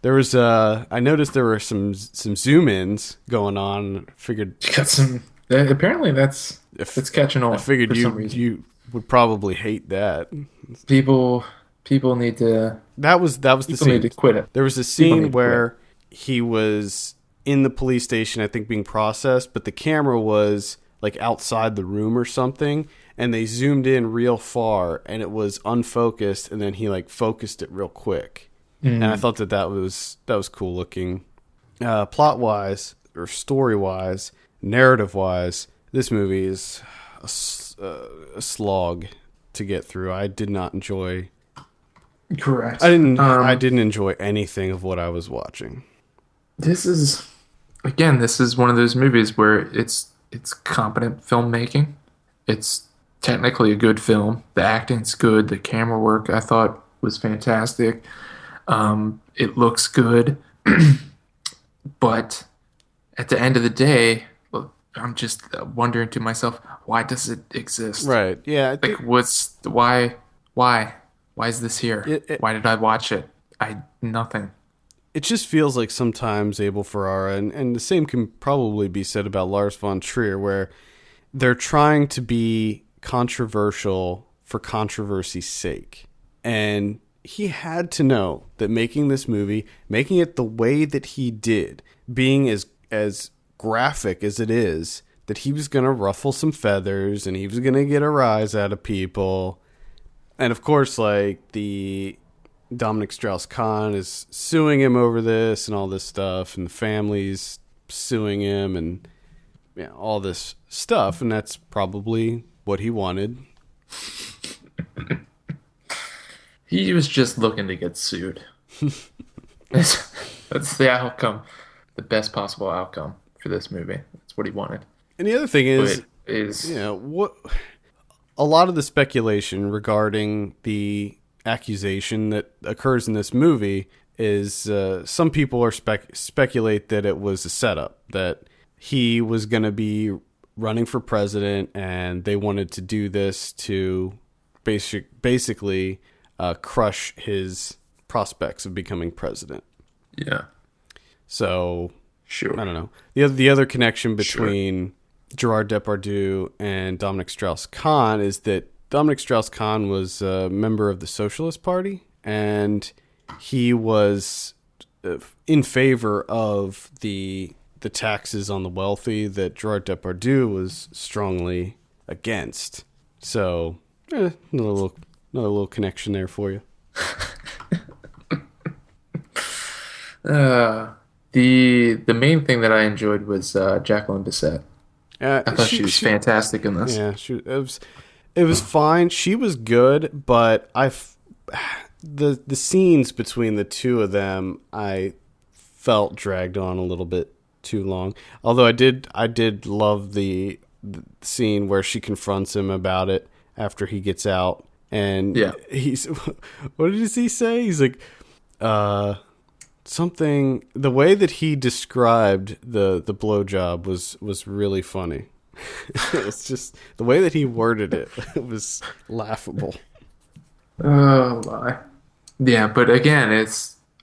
There was I noticed there were some zoom ins going on. Figured you got some. Apparently, it's catching on. I figured you would probably hate that. People need to. That was the scene. People need to quit it. There was a scene where he was in the police station, I think, being processed, but the camera was like outside the room or something, and they zoomed in real far, and it was unfocused, and then he like focused it real quick, and I thought that was cool looking. Plot wise or story wise, narrative wise, this movie is a slog to get through. I did not enjoy. Correct. I didn't enjoy anything of what I was watching. This is one of those movies where it's competent filmmaking. It's technically a good film. The acting's good. The camera work I thought was fantastic. It looks good, but at the end of the day, I'm just wondering to myself, why does it exist? Right. Yeah. Why is this here? Why did I watch it? Nothing. It just feels like sometimes Abel Ferrara, and the same can probably be said about Lars von Trier, where they're trying to be controversial for controversy's sake. And he had to know that making this movie, making it the way that he did, being as graphic as it is, that he was going to ruffle some feathers and he was going to get a rise out of people. And of course, like, the Dominic Strauss-Kahn is suing him over this and all this stuff, and the family's suing him, and all this stuff, and that's probably what he wanted. He was just looking to get sued. That's the outcome, the best possible outcome for this movie. That's what he wanted. And the other thing is what a lot of the speculation regarding the accusation that occurs in this movie is some people are speculate that it was a setup, that he was going to be running for president and they wanted to do this to basically crush his prospects of becoming president. Yeah. So, sure. I don't know. The other connection between Gerard Depardieu and Dominic Strauss-Kahn is that Dominic Strauss-Kahn was a member of the Socialist Party, and he was in favor of the taxes on the wealthy that Gerard Depardieu was strongly against. So, another little connection there for you. The main thing that I enjoyed was Jacqueline Bisset. I thought she was fantastic in this. Yeah, it was fine. She was good, but the scenes between the two of them, I felt dragged on a little bit too long. Although I did love the scene where she confronts him about it after he gets out, and he's what did he say? He's like, something. The way that he described the blowjob was really funny. It's just the way that he worded it. It was laughable. Oh my. Yeah, but again,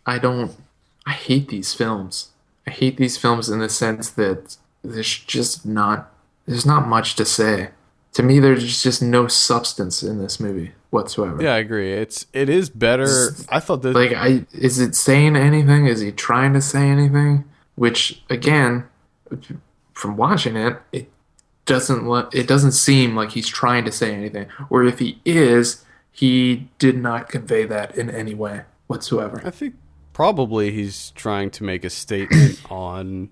I hate these films. I hate these films in the sense that there's not much to say. To me, there's just no substance in this movie whatsoever. Yeah, I agree. It is better. I thought that is it saying anything? Is he trying to say anything? Which again, from watching it, it doesn't seem like he's trying to say anything. Or if he is, he did not convey that in any way whatsoever. I think probably he's trying to make a statement on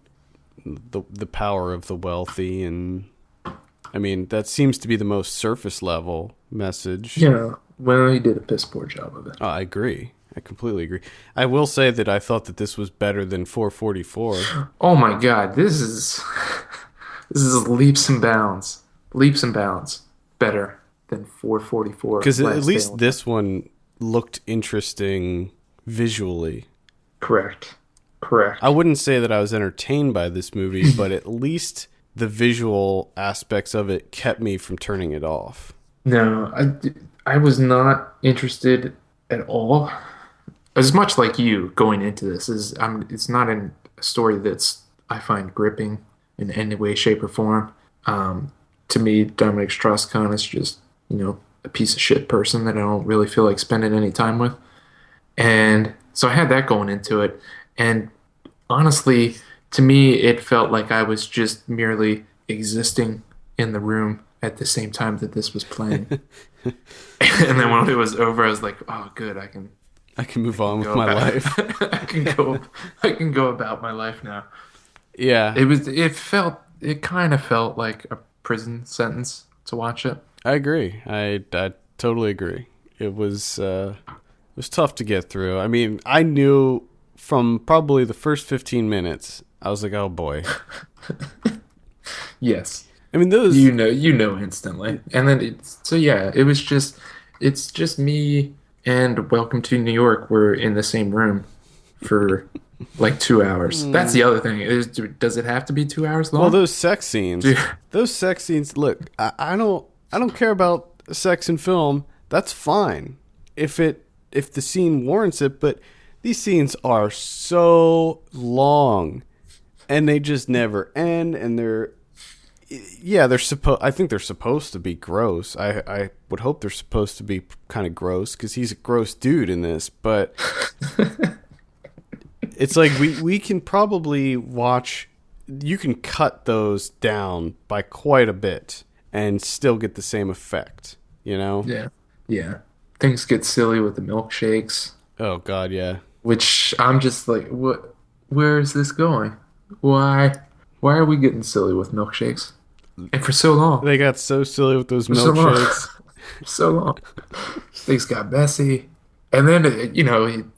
the power of the wealthy, and I mean that seems to be the most surface level message. Yeah, well, he did a piss poor job of it. I agree. I completely agree. I will say that I thought that this was better than 444. Oh my God, this is leaps and bounds better than 444. Because at least this one looked interesting visually. Correct. I wouldn't say that I was entertained by this movie, but at least the visual aspects of it kept me from turning it off. No, I was not interested at all. As much like you going into this it's not a story that's I find gripping in any way, shape, or form. To me, Dominic Strauss-Kahn is just a piece of shit person that I don't really feel like spending any time with, and so I had that going into it. And honestly, to me, it felt like I was just merely existing in the room at the same time that this was playing. And then when it was over, I was like, "Oh, good, I can move on with my life. I can go about my life now." Yeah, it kind of felt like a prison sentence to watch it. I agree. I totally agree. It was tough to get through. I mean, I knew from probably the first 15 minutes, I was like, "Oh boy." Yes. I mean, those you know instantly. And then it's just me and Welcome to New York were in the same room for like 2 hours. That's the other thing. Does it have to be 2 hours long? Well, those sex scenes. Look, I don't care about sex in film. That's fine if the scene warrants it, but these scenes are so long and they just never end, and I think they're supposed to be gross. I would hope they're supposed to be kind of gross because he's a gross dude in this, but it's like we can probably watch. You can cut those down by quite a bit and still get the same effect, Yeah. Yeah. Things get silly with the milkshakes. Oh God, yeah. Which I'm just like, what? Where is this going? Why are we getting silly with milkshakes? And for so long. They got so silly with those milkshakes. So long. Things got messy. And then,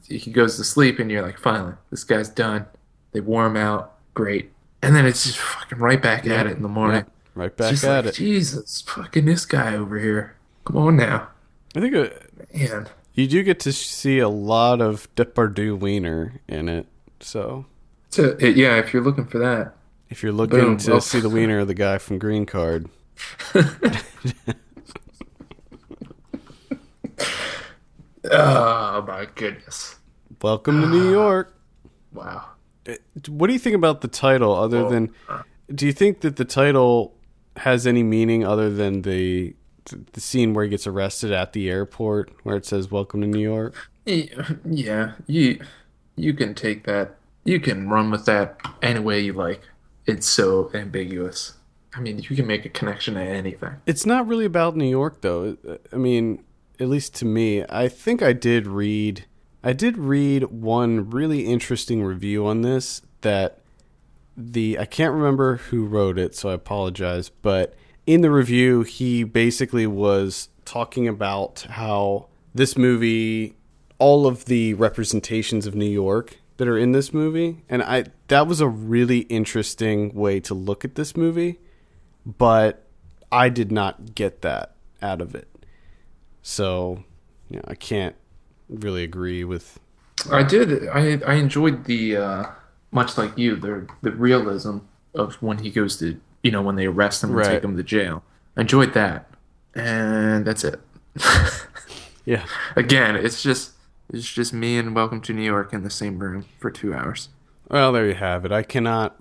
he goes to sleep and you're like, finally, this guy's done. They wore him out. Great. And then it's just fucking right back at it in the morning. Yeah, right back at it. Jesus, fucking this guy over here. Come on now. I think man. You do get to see a lot of Depardieu wiener in it. So if you're looking for that. If you're looking to see the wiener of the guy from Green Card. Oh, my goodness. Welcome to New York. Wow. What do you think about the title other than... Do you think that the title has any meaning other than the scene where he gets arrested at the airport where it says, "Welcome to New York"? Yeah. You can take that. You can run with that any way you like. It's so ambiguous. I mean, you can make a connection to anything. It's not really about New York, though. I mean, at least to me, I think I did read one really interesting review on this that I can't remember who wrote it, so I apologize, but in the review, he basically was talking about how this movie, all of the representations of New York that are in this movie, and that was a really interesting way to look at this movie, but I did not get that out of it. So, I can't really agree with... I did. I enjoyed the, much like you, the realism of when he goes to, when they arrest him and take him to jail. I enjoyed that. And that's it. Yeah. Again, it's just me and Welcome to New York in the same room for 2 hours. Well, there you have it. I cannot...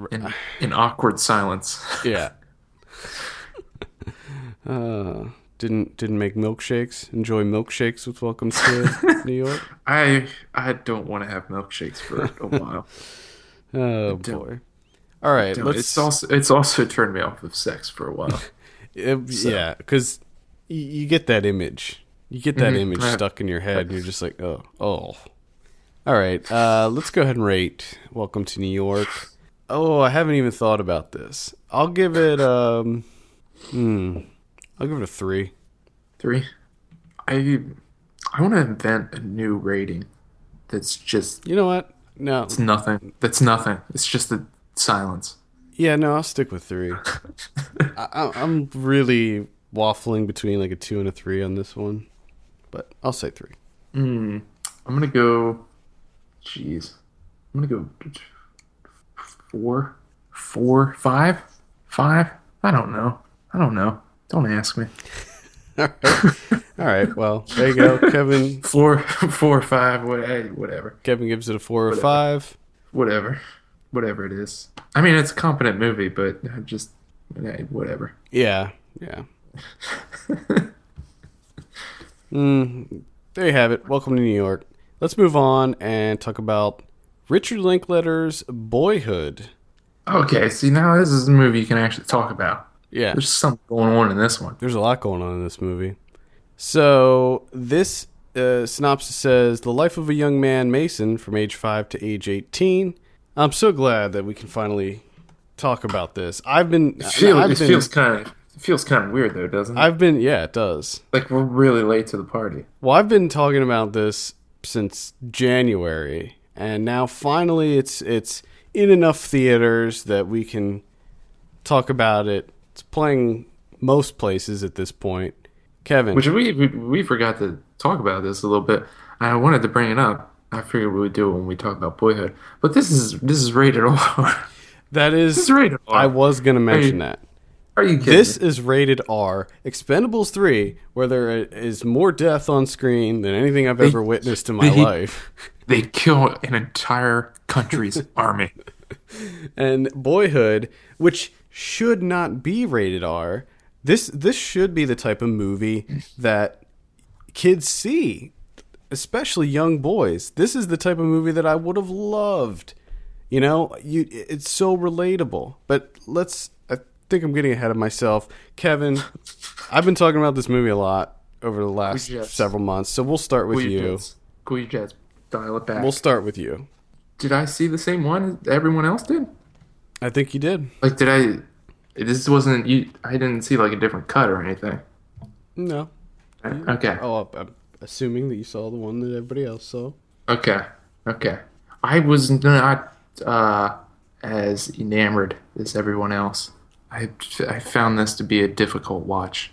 In awkward silence. Yeah. Didn't make milkshakes. Enjoy milkshakes with Welcome to New York. I don't want to have milkshakes for a while. Oh boy! All right, it's also turned me off of sex for a while. Yeah, because you get that image. You get that image stuck in your head, and you're just like, oh. All right, let's go ahead and rate Welcome to New York. Oh, I haven't even thought about this. I'll give it I'll give it a 3. 3. I want to invent a new rating that's just You know what? No. it's nothing. That's nothing. It's just a silence. Yeah, no, I'll stick with 3. I'm really waffling between like a 2 and a 3 on this one, but I'll say 3. I'm gonna go. Jeez, I'm gonna go 4, 4, 5, 5. I don't know. Don't ask me. All right. Well, there you go, Kevin. 4, 4, 5. Whatever. Kevin gives it a 4 or 5. Whatever it is. I mean, it's a competent movie, but just whatever. Yeah. There you have it. Welcome to New York. Let's move on and talk about Richard Linklater's Boyhood. Okay, see, now this is a movie you can actually talk about. Yeah. There's something going on in this one. There's a lot going on in this movie. So this synopsis says, the life of a young man, Mason, from age 5 to age 18. I'm so glad that we can finally talk about this. It feels kind of weird though, doesn't it? Yeah, it does. Like we're really late to the party. Well, I've been talking about this since January, and now finally it's in enough theaters that we can talk about it. It's playing most places at this point. Kevin, which we forgot to talk about this a little bit. I wanted to bring it up. I figured we would do it when we talk about Boyhood, but this is rated R. This is rated R. I was going to mention that. Are you kidding? This is rated R. Expendables 3, where there is more death on screen than anything I've ever witnessed in my life. They kill an entire country's army. And Boyhood, which should not be rated R, this should be the type of movie that kids see, especially young boys. This is the type of movie that I would have loved. You know, it's so relatable. But I think I'm getting ahead of myself. Kevin, I've been talking about this movie a lot over the last several months, so we'll start with you. Cool, you jets. Dial it back. We'll start with you. Did I see the same one as everyone else did? I think you did. Like, did I... This wasn't... I didn't see, like, a different cut or anything. No. Okay. Oh, I'm assuming that you saw the one that everybody else saw. Okay. I was not as enamored as everyone else. I found this to be a difficult watch.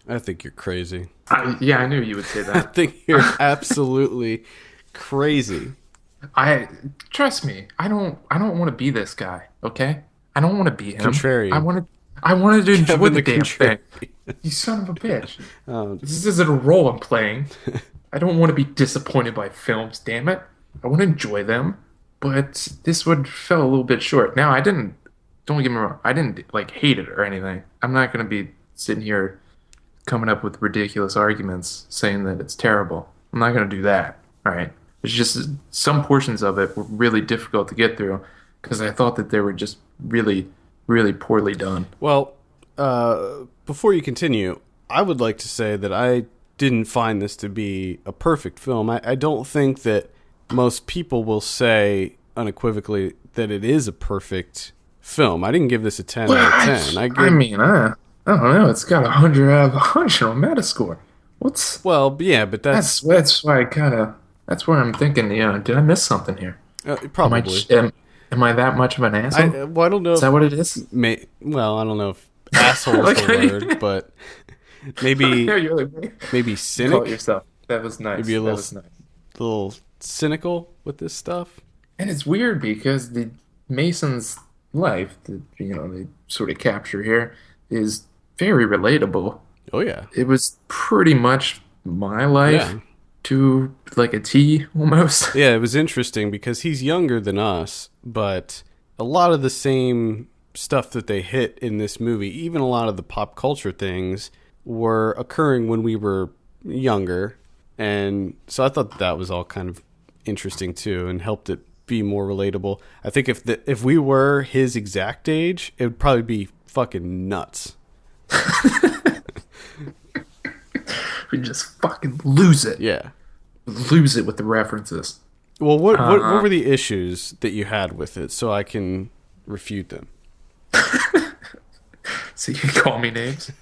I think you're crazy. I knew you would say that. I think you're absolutely crazy. Trust me. I don't want to be this guy. Okay. I don't want to be him. Contrarian. I wanted to enjoy the damn thing. You son of a bitch. This isn't a role I'm playing. I don't want to be disappointed by films. Damn it. I want to enjoy them, but this one fell a little bit short. Now don't get me wrong. I didn't like hate it or anything. I'm not going to be sitting here coming up with ridiculous arguments saying that it's terrible. I'm not going to do that. All right. It's just some portions of it were really difficult to get through because I thought that they were just really, really poorly done. Well, before you continue, I would like to say that I didn't find this to be a perfect film. I don't think that most people will say unequivocally that it is a perfect film. I didn't give this a 10 out of 10. I don't know. It's got 100 out of 100 on Metascore. Well, yeah, but that's why that's where I'm thinking. Did I miss something here? Probably. Am I that much of an asshole? I don't know. Is that what it is? Well, I don't know if asshole is the word, but maybe maybe cynic. Call it yourself. That was nice. Maybe a little cynical with this stuff. And it's weird because the Mason's life that they sort of capture here is very relatable. Oh yeah, it was pretty much my life to like a T almost. Yeah, it was interesting because he's younger than us, but a lot of the same stuff that they hit in this movie, even a lot of the pop culture things, were occurring when we were younger, and so I thought that was all kind of interesting too, and helped it be more relatable. I think if we were his exact age, it would probably be fucking nuts. We just fucking lose it. Yeah. Lose it with the references. Well, what were the issues that you had with it, so I can refute them? So you can call me names.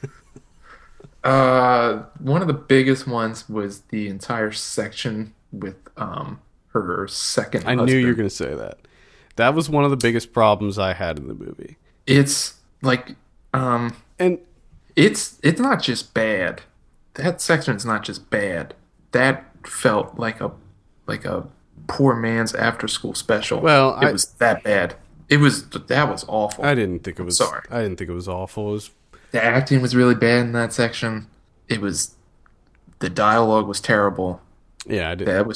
One of the biggest ones was the entire section with her second I husband. knew you were going to say that. That was one of the biggest problems I had in the movie. It's like and it's not just bad. That section's not just bad. That felt like a poor man's after school special. Well, it was that bad. That was awful. I didn't think it was. Sorry. I didn't think it was awful. It was, the acting was really bad in that section. The dialogue was terrible. Yeah, I did. That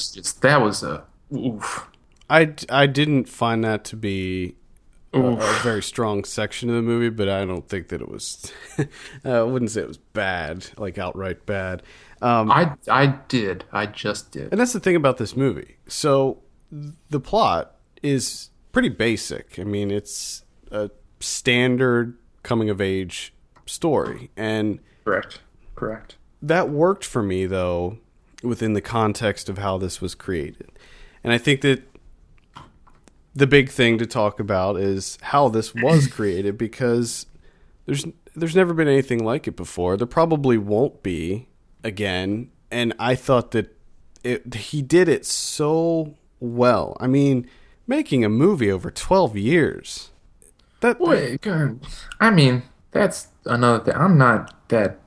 was a oof. I didn't find that to be a very strong section of the movie, but I don't think that it was. I wouldn't say it was bad, like outright bad. I did. I just did. And that's the thing about this movie. So the plot is pretty basic. I mean, it's a standard coming of age story, and correct. That worked for me though within the context of how this was created. And I think that the big thing to talk about is how this was created, because there's never been anything like it before. There probably won't be again, and I thought that he did it so well. I mean, making a movie over 12 years. I mean, that's another thing. I'm not that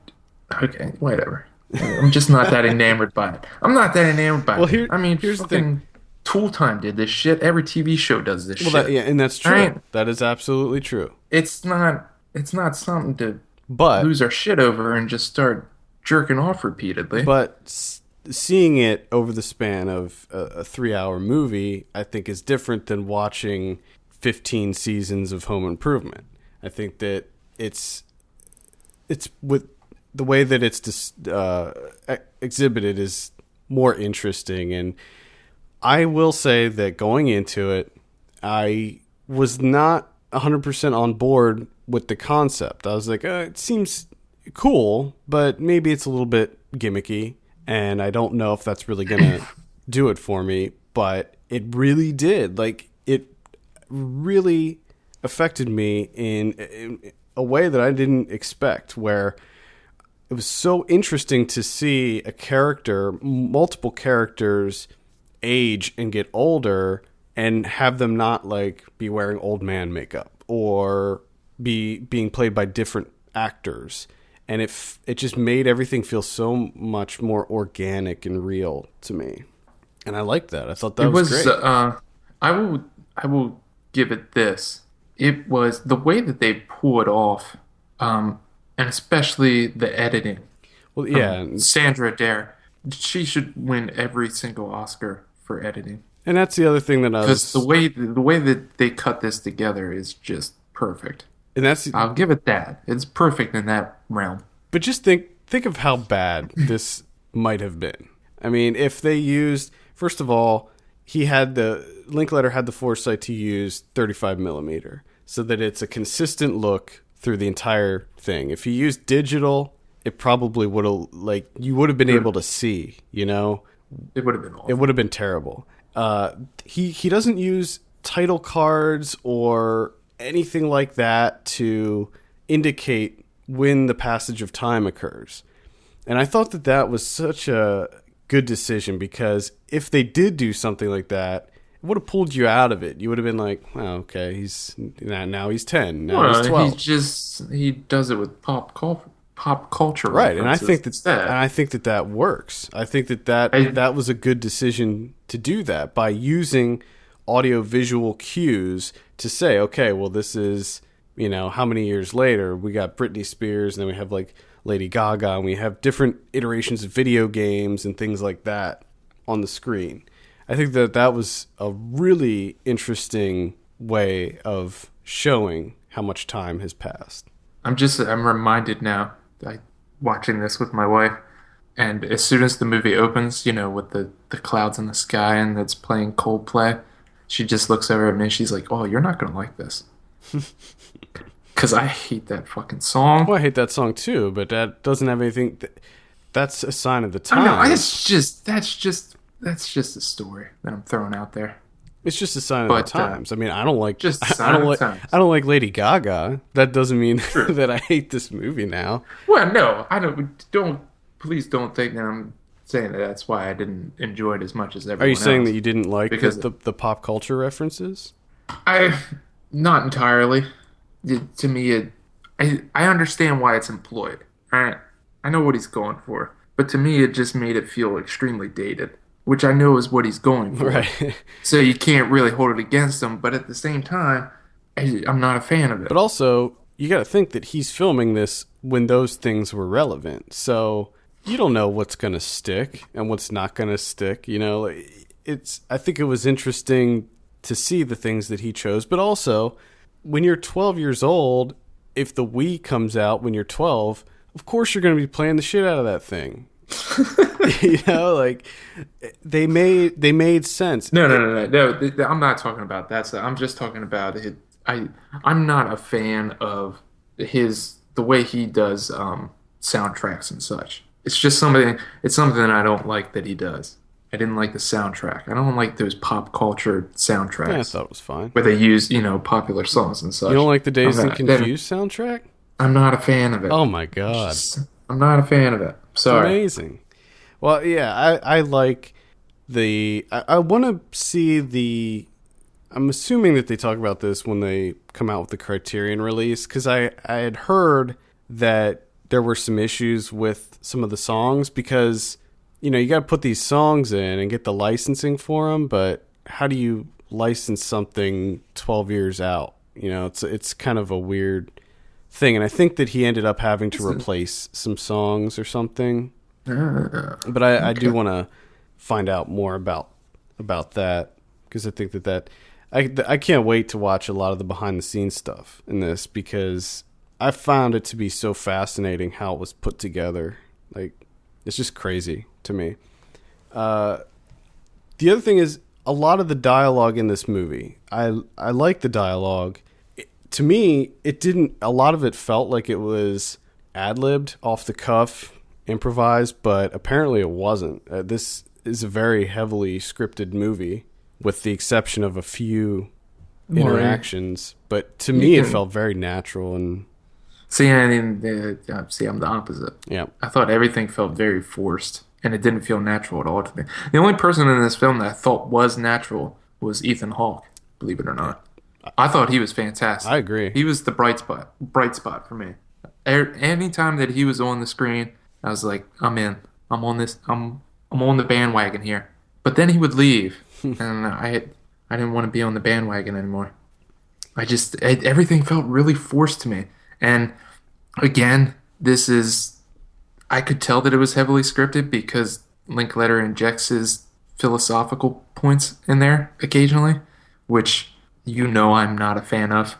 okay, whatever. I'm just not that enamored by it. I'm not that enamored by it. I mean, here's the thing. Tool Time did this shit. Every TV show does this shit. And that's true. Right? That is absolutely true. It's not something to lose our shit over and just start jerking off repeatedly. But seeing it over the span of a 3-hour movie, I think is different than watching 15 seasons of Home Improvement. I think that it's with the way that it's exhibited is more interesting. And I will say that going into it, I was not 100% on board with the concept. I was like, it seems cool, but maybe it's a little bit gimmicky, and I don't know if that's really going to do it for me, but it really did. Like, it really affected me in a way that I didn't expect, where it was so interesting to see a character, multiple characters, age and get older and have them not like be wearing old man makeup or being played by different actors. And it just made everything feel so much more organic and real to me. And I liked that. I thought that was great. I will give it this. It was the way that they pull it off, and especially the editing. Well, yeah. Sandra Dare, she should win every single Oscar for editing. And that's the other thing that because the way that they cut this together is just perfect. And I'll give it that. It's perfect in that realm. But just think of how bad this might have been. I mean, if they used, first of all, Linklater had the foresight to use 35 millimeter so that it's a consistent look through the entire thing. If he used digital, it probably would have, you would have been able to see, you know? It would have been awful. It would have been terrible. He doesn't use title cards or anything like that to indicate when the passage of time occurs. And I thought that was such a good decision, because if they did do something like that, it would have pulled you out of it. You would have been like, oh, okay, now he's 10, now he's 12. He does it with pop culture, right? And I think that works. I think that was a good decision to do that by using audio visual cues to say, okay, well, this is, how many years later we got Britney Spears, and then we have like Lady Gaga, and we have different iterations of video games and things like that on the screen. I think that was a really interesting way of showing how much time has passed. I'm reminded now, watching this with my wife, and as soon as the movie opens, with the clouds in the sky and it's playing Coldplay, she just looks over at me and she's like, oh, you're not going to like this. Because I hate that fucking song. Well, I hate that song too, but that doesn't have anything. That's a sign of the times. I know, that's just that's just a story that I'm throwing out there. It's just a sign of the But times. I mean, I don't like just a I sign don't of like times. I don't like Lady Gaga. That doesn't mean True. that I hate this movie now. Well, no, I don't. Please don't think that I'm saying that that's why I didn't enjoy it as much as Are you everyone saying else. that you didn't like Because the pop culture references? I, not entirely. To me, I understand why it's employed. I know what he's going for, but to me, it just made it feel extremely dated, which I know is what he's going for. Right. So you can't really hold it against him, but at the same time, I'm not a fan of it. But also, you got to think that he's filming this when those things were relevant. So you don't know what's going to stick and what's not going to stick. You know, I think it was interesting to see the things that he chose. But also, when you're 12 years old, if the Wii comes out when you're 12, of course you're going to be playing the shit out of that thing. You know, like they made sense. No. I'm not talking about that stuff. I'm just talking about it. I'm not a fan of the way he does soundtracks and such. It's just something. It's something that I don't like that he does. I didn't like the soundtrack. I don't like those pop culture Yeah, I soundtracks thought it was fine. where they use popular songs and such. You don't like the Dazed and not- Confused soundtrack? I'm not a fan of it. Oh my god, I'm not a fan of it. it's Sorry. amazing. Well, yeah, I like I want to see the. I'm assuming that they talk about this when they come out with the Criterion release, because I had heard that there were some issues with some of the songs, because you got to put these songs in and get the licensing for them, but how do you license something 12 years out? It's kind of a weird thing, and I think that he ended up having to replace some songs or something. But I do want to find out more about that, because I think that I can't wait to watch a lot of the behind the scenes stuff in this, because I found it to be so fascinating how it was put together. Like, it's just crazy to me. The other thing is a lot of the dialogue in this movie. I like the dialogue. To me, a lot of it felt like it was ad-libbed, off the cuff, improvised, but apparently it wasn't. This is a very heavily scripted movie, with the exception of a few interactions. But to me, it felt very natural. And see, I'm the opposite. yeah, I thought everything felt very forced, and it didn't feel natural at all to me. The only person in this film that I thought was natural was Ethan Hawke, believe it or not. I thought he was fantastic. I agree. He was the bright spot for me. Anytime that he was on the screen, I was like, I'm in. I'm on this. I'm on the bandwagon here. But then he would leave, and I didn't want to be on the bandwagon anymore. Everything felt really forced to me. And again, I could tell that it was heavily scripted because Linklater injects his philosophical points in there occasionally, which I'm not a fan of.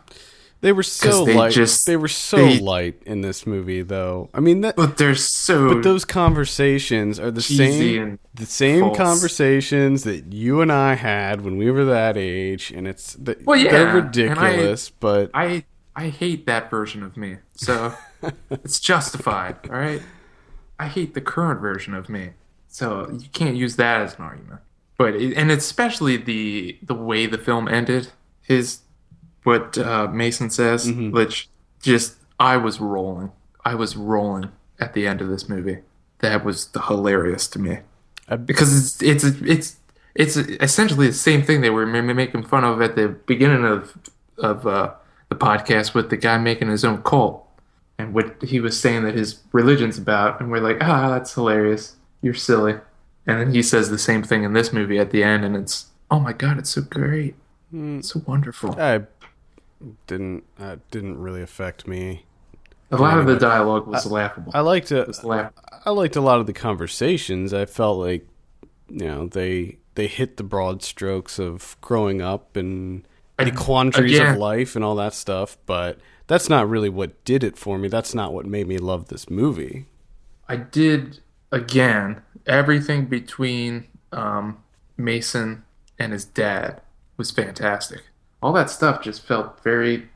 They were so light. They were so light in this movie, though. I mean, but those conversations are the same false. conversations that you and I had when we were that age, and they're ridiculous. But I hate that version of me, so it's justified. All right, I hate the current version of me, so you can't use that as an argument. But and especially the way the film ended, what Mason says, which I was rolling. I was rolling at the end of this movie. That was hilarious to me, because it's essentially the same thing they were making fun of at the beginning of the podcast, with the guy making his own cult and what he was saying that his religion's about, and we're like, that's hilarious. You're silly. And then he says the same thing in this movie at the end, and it's, oh my God, it's so great. It's so wonderful. didn't really affect me. A lot of the dialogue was laughable. I liked it. I liked a lot of the conversations. I felt like they hit the broad strokes of growing up and the quandaries of life and all that stuff, but that's not really what did it for me. That's not what made me love this movie. I did, again, everything between Mason and his dad was fantastic. All that stuff just felt very,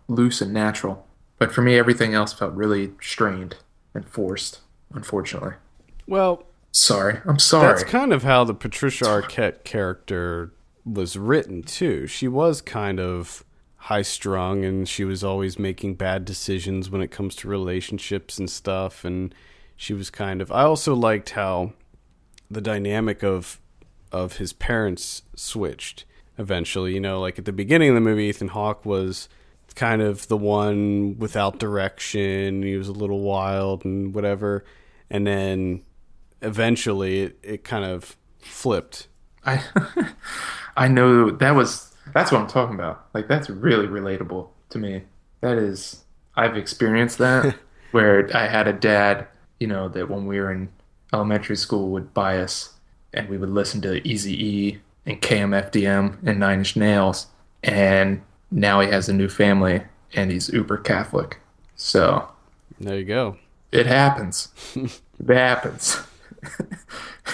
loose and natural. But for me, everything else felt really strained and forced, unfortunately. Well, Sorry. I'm sorry. That's kind of how the Patricia Arquette character was written, too. She was kind of high-strung, and she was always making bad decisions when it comes to relationships and stuff, and she was kind of... I also liked how the dynamic of his parents switched eventually. You know, like at the beginning of the movie, Ethan Hawke was kind of the one without direction. He was a little wild and whatever. And then eventually it kind of flipped. I I know that's what I'm talking about. Like that's really relatable to me. That is I've experienced that where I had a dad, that when we were in elementary school would buy us and we would listen to Eazy-E and KMFDM and Nine Inch Nails, and now he has a new family and he's uber Catholic. So there you go. It happens. It happens.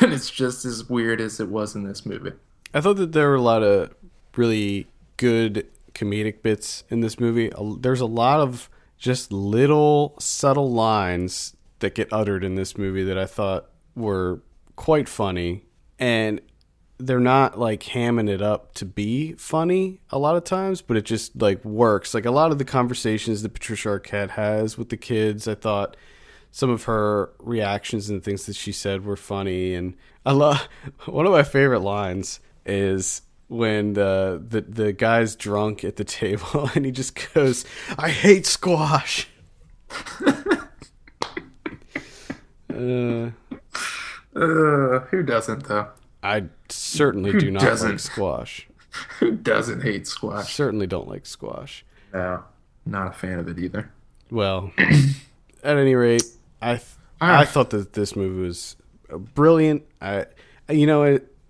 And it's just as weird as it was in this movie. I thought that there were a lot of really good comedic bits in this movie. There's a lot of just little subtle lines that get uttered in this movie that I thought were quite funny. And they're not like hamming it up to be funny a lot of times, but it just like works. Like a lot of the conversations that Patricia Arquette has with the kids, I thought some of her reactions and things that she said were funny. And I love one of my favorite lines is when the guy's drunk at the table and he just goes, "I hate squash." Who doesn't though? I certainly do not like squash. Who doesn't hate squash? Certainly don't like squash. No, not a fan of it either. Well, at any rate, I thought that this movie was brilliant.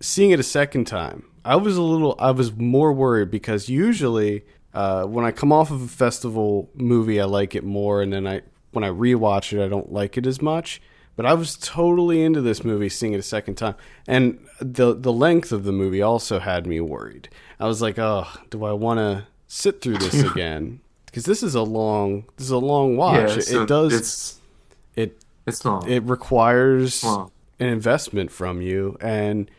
Seeing it a second time, I was more worried because usually when I come off of a festival movie, I like it more, and then when I rewatch it, I don't like it as much. But I was totally into this movie seeing it a second time. And the length of the movie also had me worried. I was like, oh, do I want to sit through this again? Because this is a long watch. Yeah, so it's long. It requires an investment from you. And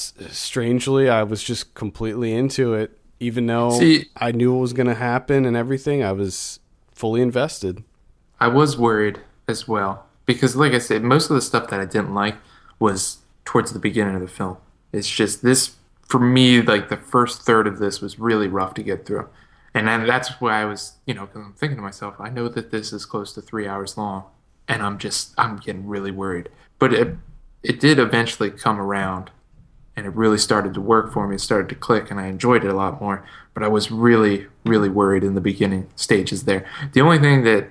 strangely, I was just completely into it. Even though I knew what was going to happen and everything, I was fully invested. I was worried as well. Because, like I said, most of the stuff that I didn't like was towards the beginning of the film. It's just this, for me, like the first third of this was really rough to get through. And that's why I was, because I'm thinking to myself, I know that this is close to 3 hours long. And I'm getting really worried. But it did eventually come around. And it really started to work for me. It started to click. And I enjoyed it a lot more. But I was really, really worried in the beginning stages there. The only thing that,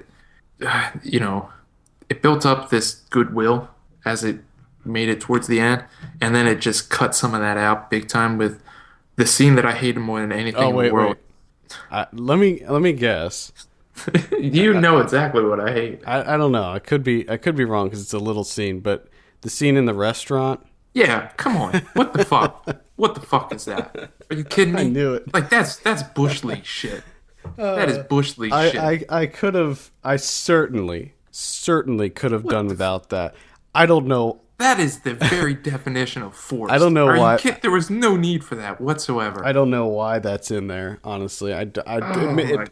it built up this goodwill as it made it towards the end, and then it just cut some of that out big time with the scene that I hated more than anything in the world. Let me guess. You know exactly what I hate. I don't know. I could be wrong because it's a little scene, but the scene in the restaurant. Yeah, come on. What the fuck? What the fuck is that? Are you kidding me? I knew it. Like that's Bush League shit. That is Bush League shit. I certainly could have done without that. I don't know. That is the very definition of force. I don't know why. There was no need for that whatsoever. I don't know why that's in there. Honestly, it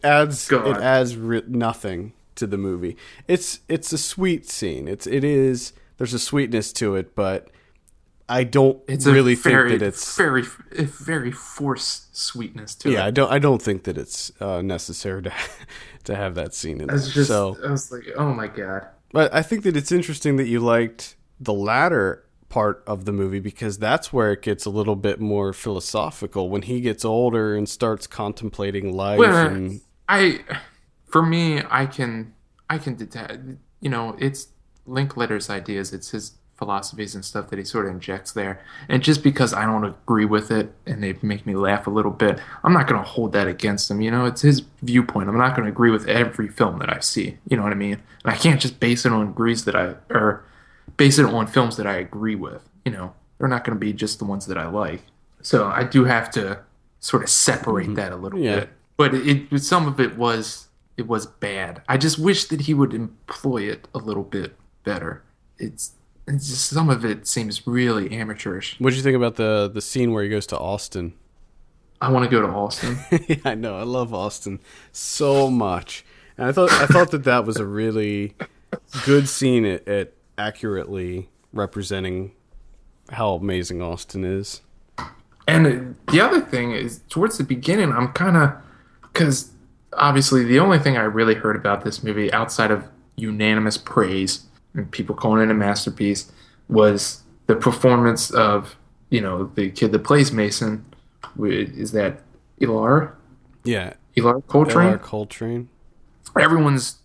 adds nothing to the movie. It's a sweet scene. There's a sweetness to it, but I don't think that it's very forced sweetness to it. Yeah, I don't think that it's necessary to have that scene in there. I was like, oh my god. But I think that it's interesting that you liked the latter part of the movie because that's where it gets a little bit more philosophical when he gets older and starts contemplating life. Well, I can detect. It's Linklater's ideas. It's his philosophies and stuff that he sort of injects there. And just because I don't agree with it and they make me laugh a little bit, I'm not going to hold that against him. It's his viewpoint. I'm not going to agree with every film that I see. You know what I mean? And I can't just base it on base it on films that I agree with. They're not going to be just the ones that I like. So I do have to sort of separate that a little bit. But some of it was bad. I just wish that he would employ it a little bit better. it's just, some of it seems really amateurish. What did you think about the scene where he goes to Austin? I want to go to Austin. Yeah, I know. I love Austin so much. And I thought that was a really good scene at accurately representing how amazing Austin is. And the other thing is, towards the beginning, I'm kind of, because obviously the only thing I really heard about this movie outside of unanimous praise and people calling it a masterpiece was the performance of, the kid that plays Mason. Is that Ilar? Yeah. Ilar Coltrane? L.R. Coltrane. Everyone's,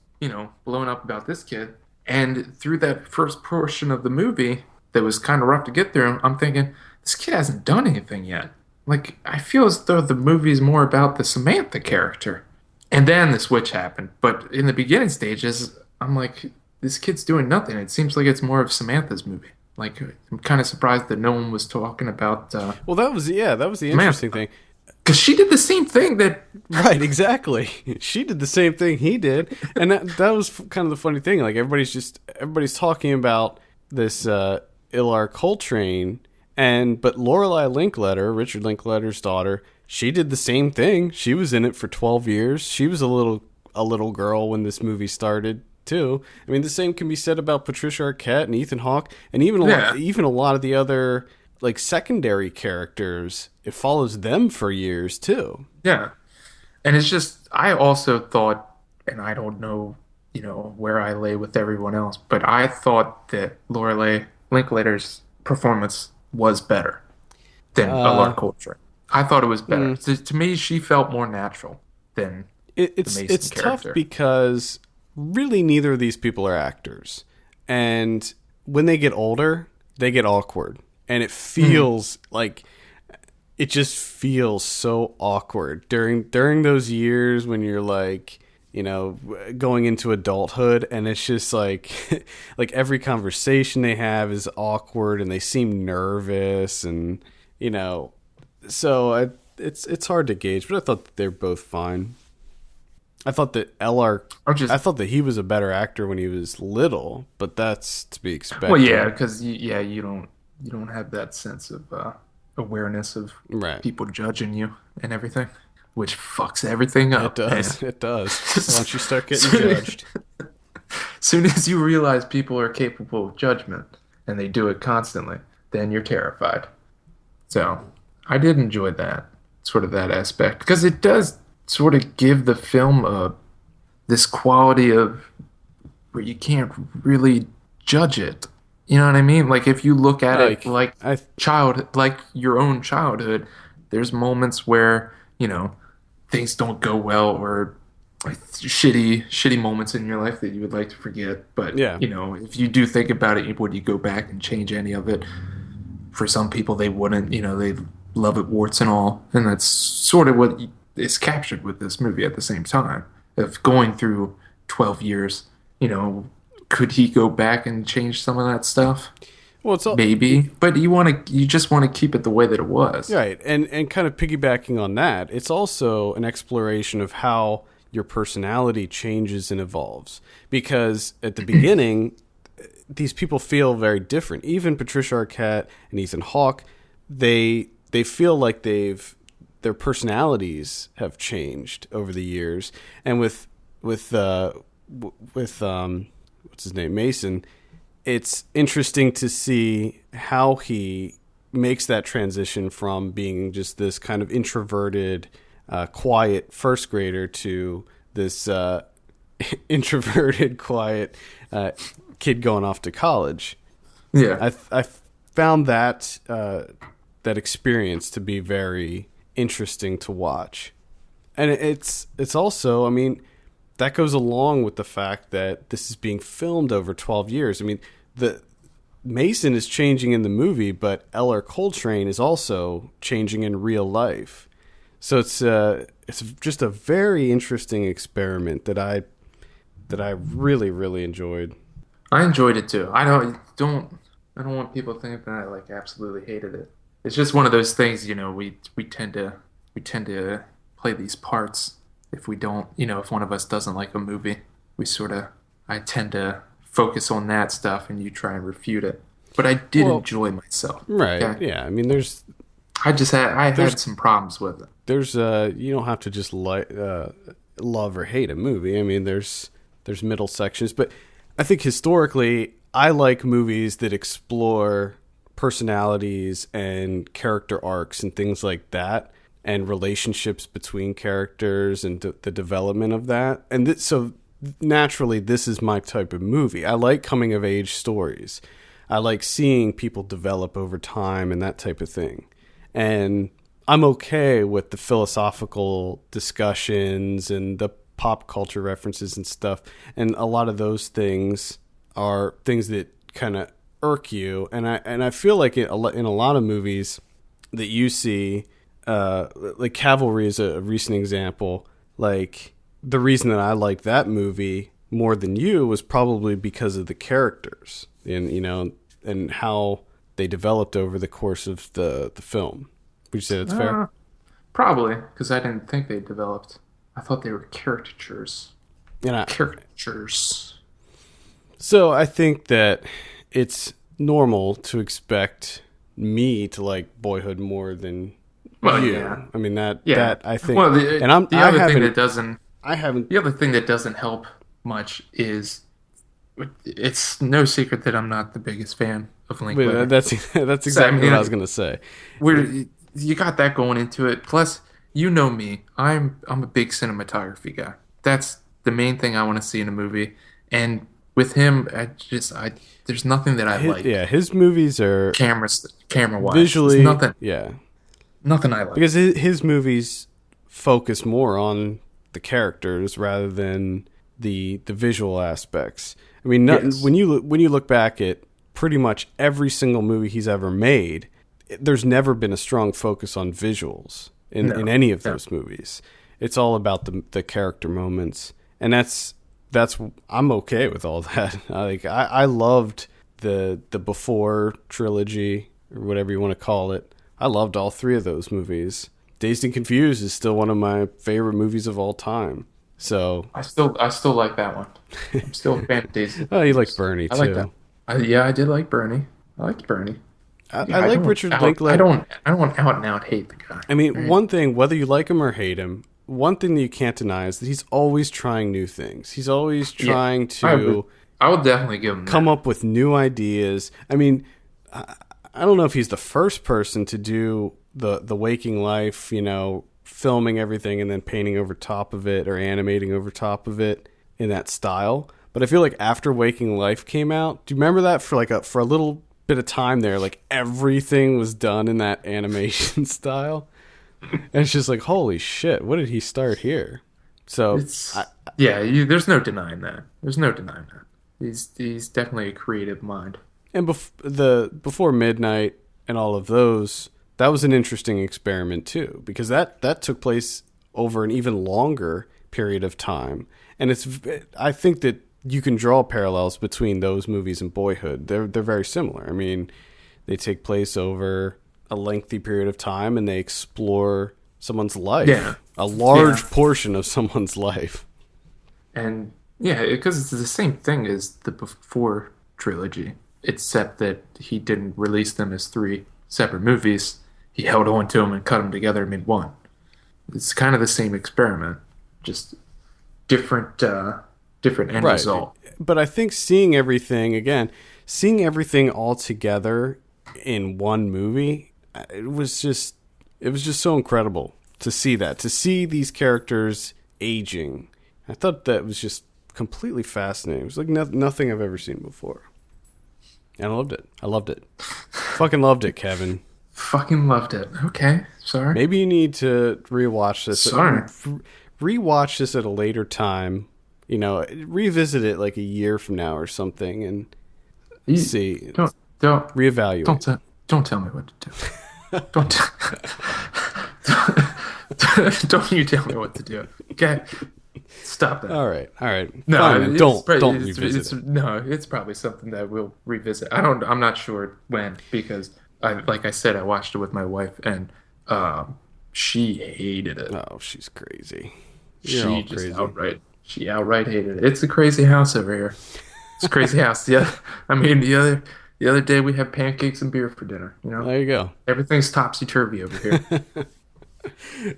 blowing up about this kid. And through that first portion of the movie that was kind of rough to get through, I'm thinking, this kid hasn't done anything yet. Like, I feel as though the movie's more about the Samantha character. And then the switch happened. But in the beginning stages, I'm like, this kid's doing nothing. It seems like it's more of Samantha's movie. Like, I'm kind of surprised that no one was talking about. Well, that was the interesting thing. Because she did the same thing that. Right, exactly. She did the same thing he did, and that was kind of the funny thing. Like everybody's talking about this Ilar Coltrane, but Lorelai Linklater, Richard Linklater's daughter, she did the same thing. She was in it for 12 years. She was a little girl when this movie started too. I mean, the same can be said about Patricia Arquette and Ethan Hawke, and even a lot of the other like secondary characters. It follows them for years too. Yeah, and it's just I also thought, and I don't know, where I lay with everyone else, but I thought that Lorelai Linklater's performance was better than Ilar Coltrane. I thought it was better. To me, she felt more natural than the Mason it's character. Tough because really neither of these people are actors, and when they get older, they get awkward, and it feels like it just feels so awkward during those years when you're like, going into adulthood, and it's just like like every conversation they have is awkward and they seem nervous, and so it's hard to gauge, but I thought that they're both fine. I thought that I thought that he was a better actor when he was little, but that's to be expected. Well, yeah, because you don't have that sense of awareness of people judging you and everything, which fucks everything up. It does. Once you start getting judged. As soon as you realize people are capable of judgment and they do it constantly, then you're terrified. So I did enjoy that, sort of that aspect, because it does sort of give the film this quality of where you can't really judge it. You know what I mean? Like if you look at it like your own childhood, there's moments where, things don't go well, or like shitty moments in your life that you would like to forget. But if you do think about it, would you go back and change any of it? For some people, they wouldn't. They love it warts and all, and that's sort of what is captured with this movie at the same time. Of going through 12 years, could he go back and change some of that stuff? Well, maybe, but you just want to keep it the way that it was, right? And kind of piggybacking on that, it's also an exploration of how your personality changes and evolves. Because at the beginning, these people feel very different. Even Patricia Arquette and Ethan Hawke, they feel like their personalities have changed over the years. And with what's his name, Mason, it's interesting to see how he makes that transition from being just this kind of introverted, quiet first grader to this introverted, quiet kid going off to college. Yeah, I found that experience to be very interesting to watch, and it's also, I mean, that goes along with the fact that this is being filmed over 12 years. I mean, the Mason is changing in the movie, but L.R. Coltrane is also changing in real life. So it's just a very interesting experiment that I really, really enjoyed. I enjoyed it too. I don't want people to think that I like absolutely hated it. It's just one of those things, we tend to play these parts. If we don't, if one of us doesn't like a movie, I tend to focus on that stuff and you try and refute it. but I did enjoy myself. Right. Okay? Yeah. I mean, I had some problems with it. There's you don't have to just love or hate a movie. I mean, there's middle sections, but I think historically I like movies that explore personalities and character arcs and things like that, and relationships between characters and the development of that. And so naturally, this is my type of movie. I like coming of age stories. I like seeing people develop over time and that type of thing. And I'm okay with the philosophical discussions and the pop culture references and stuff. And a lot of those things are things that kind of irk you. And I feel like in a lot of movies that you see, like Cavalry is a recent example. Like, the reason that I like that movie more than you was probably because of the characters and, you know, and how they developed over the course of the film. Would you say that's fair? Probably, because I didn't think they developed. I thought they were caricatures. Caricatures. So I think that it's normal to expect me to like Boyhood more than you. Yeah. I mean, that I think. Well, the other thing that doesn't help much is it's no secret that I'm not the biggest fan of Linklater. That's exactly what I was going to say. You got that going into it. Plus, you know me. I'm a big cinematography guy. That's the main thing I want to see in a movie. And with him, there's nothing that I like. Yeah, his movies are camera wise, visually, nothing. Yeah, nothing I like, because his movies focus more on the characters rather than the visual aspects. I mean, when you look back at pretty much every single movie he's ever made, there's never been a strong focus on visuals in any of those movies. It's all about the character moments, and that's I'm okay with all that. I loved the Before trilogy or whatever you want to call it. I loved all three of those movies. Dazed and Confused is still one of my favorite movies of all time. So I still like that one. I'm still a fan of Dazed and Confused. Oh, you like Bernie too. I like that. I did like Bernie. I liked Bernie. I like Richard Linklater. I don't out and out hate the guy. I mean, one thing, whether you like him or hate him, one thing that you can't deny is that he's always trying new things. He's always trying to. I would definitely give him come up with new ideas. I mean, I don't know if he's the first person to do the waking life, you know, filming everything and then painting over top of it or animating over top of it in that style. But I feel like after Waking Life came out, do you remember that for a little bit of time there, like everything was done in that animation style? And it's just like, holy shit, what did he start here? So there's no denying that. There's no denying that. He's definitely a creative mind. And Before Midnight and all of those, that was an interesting experiment too, because that took place over an even longer period of time. And I think that you can draw parallels between those movies and Boyhood. They're very similar. I mean, they take place over a lengthy period of time and they explore someone's life, a large portion of someone's life. And because it's the same thing as the Before trilogy, except that he didn't release them as three separate movies. He held on to them and cut them together and made one. It's kind of the same experiment, just different end result. But I think seeing everything all together in one movie, it was just so incredible to see these characters aging. I thought that was just completely fascinating. It was like nothing I've ever seen before. And I loved it. Fucking loved it, Kevin. Fucking loved it. Okay, sorry. Maybe you need to rewatch this. Sorry. Rewatch this at a later time. You know, revisit it like a year from now or something, and see. Don't reevaluate. Don't tell me what to do. Don't you tell me what to do. Okay. Stop that. All right. No, fine, don't revisit it. No, it's probably something that we'll revisit. I'm not sure when, because like I said, I watched it with my wife and she hated it. Oh, she's crazy. She outright hated it. It's a crazy house over here. It's a crazy house. Yeah. I mean, the The other day we had pancakes and beer for dinner. There you go. Everything's topsy turvy over here.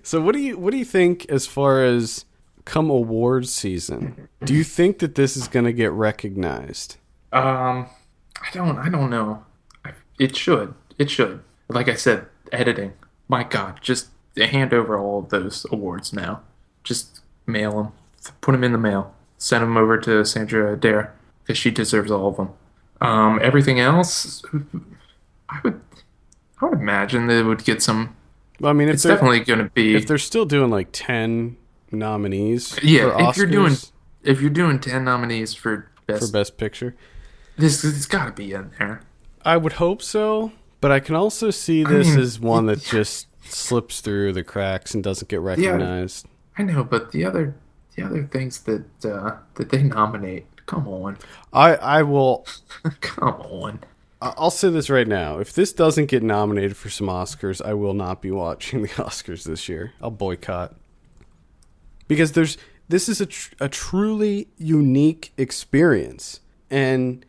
So what do you think as far as come awards season? Do you think that this is going to get recognized? I don't know. It should. It should. Like I said, editing. My God, just hand over all of those awards now. Just mail them. Put them in the mail. Send them over to Sandra Dare because she deserves all of them. Everything else, I would imagine that it would get some. Well, I mean, it's definitely going to be if they're still doing like 10 nominees. Yeah, for Oscars, if you're doing 10 nominees for best picture, this has got to be in there. I would hope so, but I can also see this as one that just slips through the cracks and doesn't get recognized. I know, but the other things that they nominate, come on. I will. Come on. I'll say this right now. If this doesn't get nominated for some Oscars, I will not be watching the Oscars this year. I'll boycott. Because this is a truly unique experience. And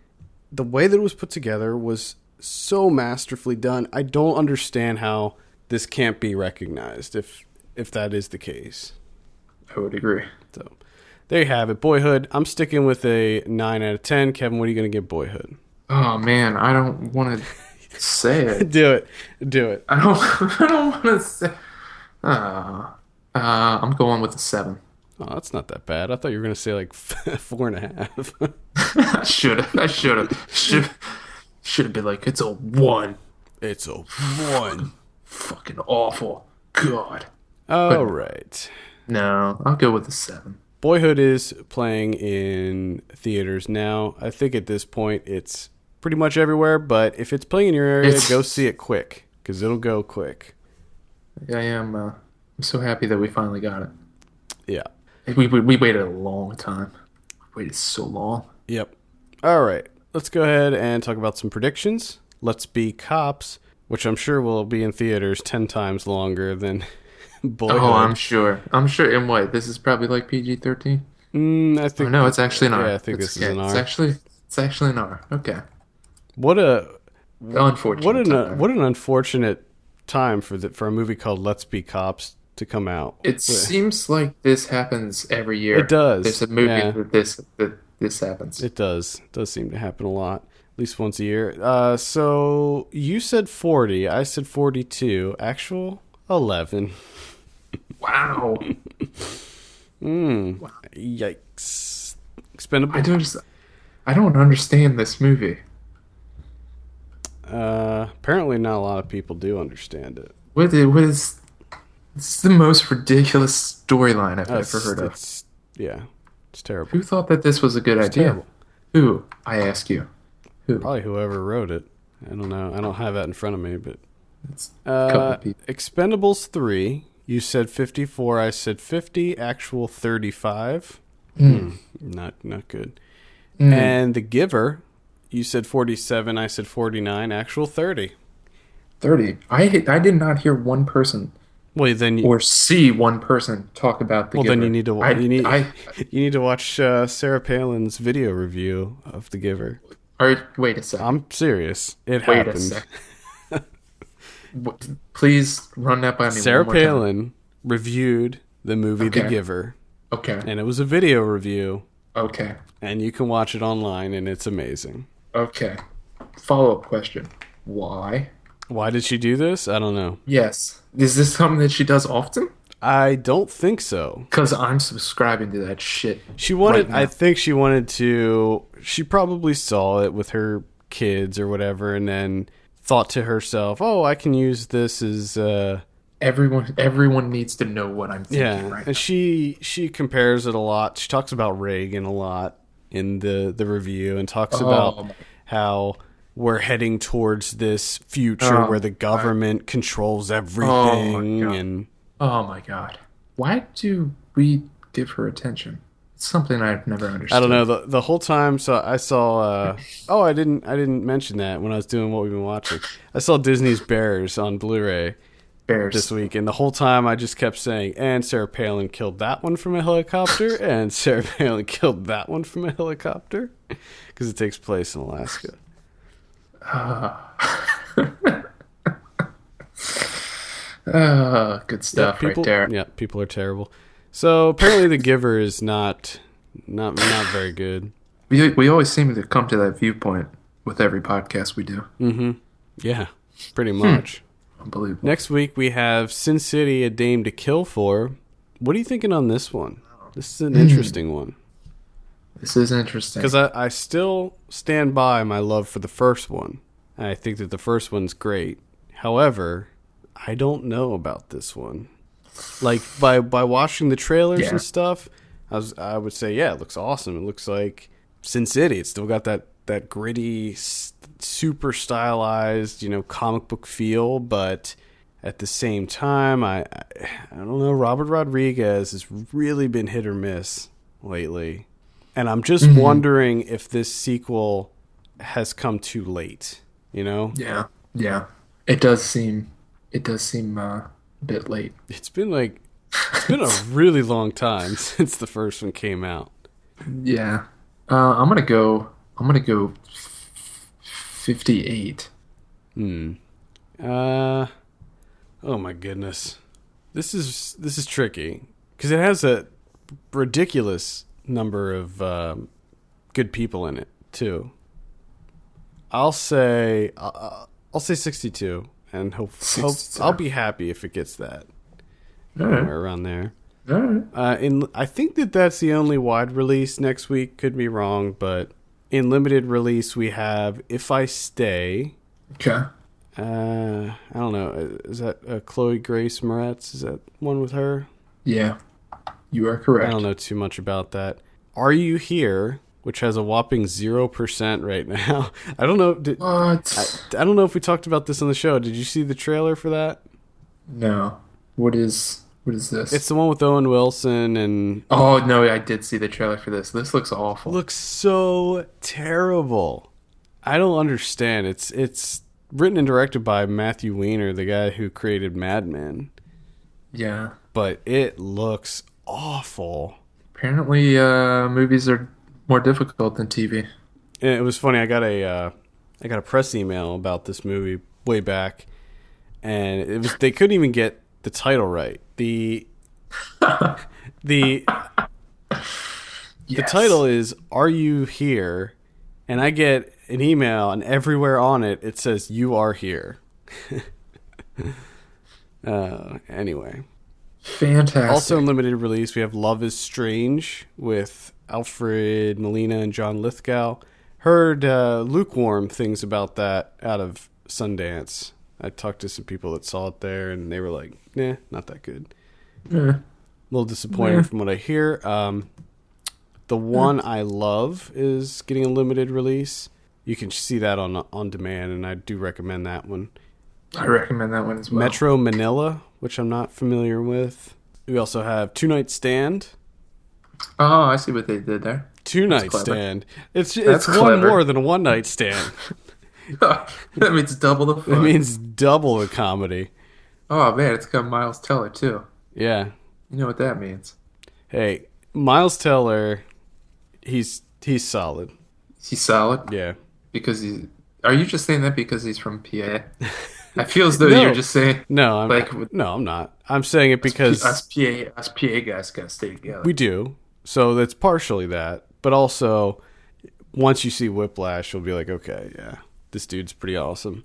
the way that it was put together was so masterfully done. I don't understand how this can't be recognized if that is the case. I would agree. So there you have it. Boyhood. I'm sticking with a 9 out of 10. Kevin, what are you going to give Boyhood? Oh man, I don't want to say it. Do it. I don't want to say. I'm going with a 7. Oh, that's not that bad. I thought you were going to say like 4.5. I should have been like, it's a 1. It's a 1. Fucking awful. God. All right. No, I'll go with a 7. Boyhood is playing in theaters now. I think at this point it's pretty much everywhere, but if it's playing in your area, go see it quick, because it'll go quick. I am I'm so happy that we finally got it. Yeah. We waited a long time. We waited so long. Yep. All right. Let's go ahead and talk about some predictions. Let's Be Cops, which I'm sure will be in theaters 10 times longer than Boyhood. Oh, I'm sure. And what? This is probably like PG-13? I think. Oh, no, it's actually an R. Yeah, I think this is an R. It's actually an R. Okay. What an unfortunate time for a movie called Let's Be Cops to come out. It seems like this happens every year. It does. There's a movie that this happens. It does. It does seem to happen a lot, at least once a year. So you said 40. I said 42. Actual 11. Wow. Wow. Yikes. Expendables. I don't understand this movie. Apparently not a lot of people do understand it. What is this is the most ridiculous storyline I've ever heard of. It's terrible. Who thought that this was a good idea? Terrible. Who? I ask you. Who? Probably whoever wrote it. I don't know. I don't have that in front of me, but it's a couple of people. Expendables 3. You said 54. I said 50. Actual 35. Not good. And The Giver. You said 47. I said 49. Actual 30. 30. I did not hear one person. Well, then or see one person talk about The Giver. Then you need to you need to watch Sarah Palin's video review of The Giver. Wait a second. I'm serious. It happened. Wait a second. Please run that by me. Sarah Palin reviewed the movie The Giver. Okay. And it was a video review. Okay. And you can watch it online, and it's amazing. Okay. Follow-up question. Why? Why did she do this? I don't know. Yes. Is this something that she does often? I don't think so. Because I'm subscribing to that shit. I think she wanted to. She probably saw it with her kids or whatever, and then thought to herself, "Oh, I can use this as." Everyone needs to know what I'm thinking right now. And she compares it a lot. She talks about Reagan a lot in the review, and talks about how we're heading towards this future where the government controls everything. Oh my God. Why do we give her attention? It's something I've never understood. I don't know. The whole time, so I saw I didn't mention that when I was doing what we've been watching. I saw Disney's Bears on Blu-ray this week, and the whole time I just kept saying, and Sarah Palin killed that one from a helicopter, and Sarah Palin killed that one from a helicopter, because it takes place in Alaska. Good stuff right people. there. Yeah, people are terrible. So apparently, The Giver is not very good. We always seem to come to that viewpoint with every podcast we do. Mm-hmm. Yeah, pretty much. Unbelievable. Next week we have Sin City: A Dame to Kill For. What are you thinking on this one? This is an interesting one. This is interesting. Because I still stand by my love for the first one. I think that the first one's great. However, I don't know about this one. Like, by watching the trailers and stuff, I would say, yeah, it looks awesome. It looks like Sin City. It's still got that gritty, super stylized, comic book feel, but at the same time, I don't know. Robert Rodriguez has really been hit or miss lately, and I'm just wondering if this sequel has come too late. Yeah. It does seem a bit late. It's been a really long time since the first one came out. Yeah. I'm gonna go 58. Oh my goodness. This is tricky because it has a ridiculous number of good people in it too. I'll say 62, and hope I'll be happy if it gets that. Somewhere around there. All right. I think that's the only wide release next week. Could be wrong, but in limited release we have If I Stay. Okay. I don't know. Is that Chloe Grace Moretz? Is that one with her? Yeah, you are correct. I don't know too much about that. Are You Here? Which has a whopping 0% right now. I don't know. What? I don't know if we talked about this on the show. Did you see the trailer for that? No. What is this? It's the one with Owen Wilson and... Oh, no, I did see the trailer for this. This looks awful. Looks so terrible. I don't understand. It's written and directed by Matthew Weiner, the guy who created Mad Men. Yeah. But it looks awful. Apparently, movies are more difficult than TV. And it was funny. I got a press email about this movie way back, and they couldn't even get the title right. The title is "Are You Here?" and I get an email, and everywhere on it says "You Are Here." Anyway. Fantastic. Also in limited release, we have Love is Strange with Alfred Molina and John Lithgow. Heard lukewarm things about that out of Sundance. I talked to some people that saw it there, and they were like, nah, not that good. A little disappointing from what I hear. The One I Love is getting a limited release. You can see that on demand, and I do recommend that one. I recommend that one as well. Metro Manila, which I'm not familiar with. We also have Two Night Stand. Oh, I see what they did there. Two Night Stand. It's clever. One more than a one night stand. That means double the fun. It means double the comedy. Oh man, it's got Miles Teller too. Yeah. You know what that means. Hey, Miles Teller, he's solid. He's solid? Yeah. Because are you just saying that because he's from PA? I feel as though you're just saying no, I'm not. I'm saying it because us PA guys gotta stay together. We do. So that's partially that, but also once you see Whiplash, you'll be like, okay, yeah, this dude's pretty awesome.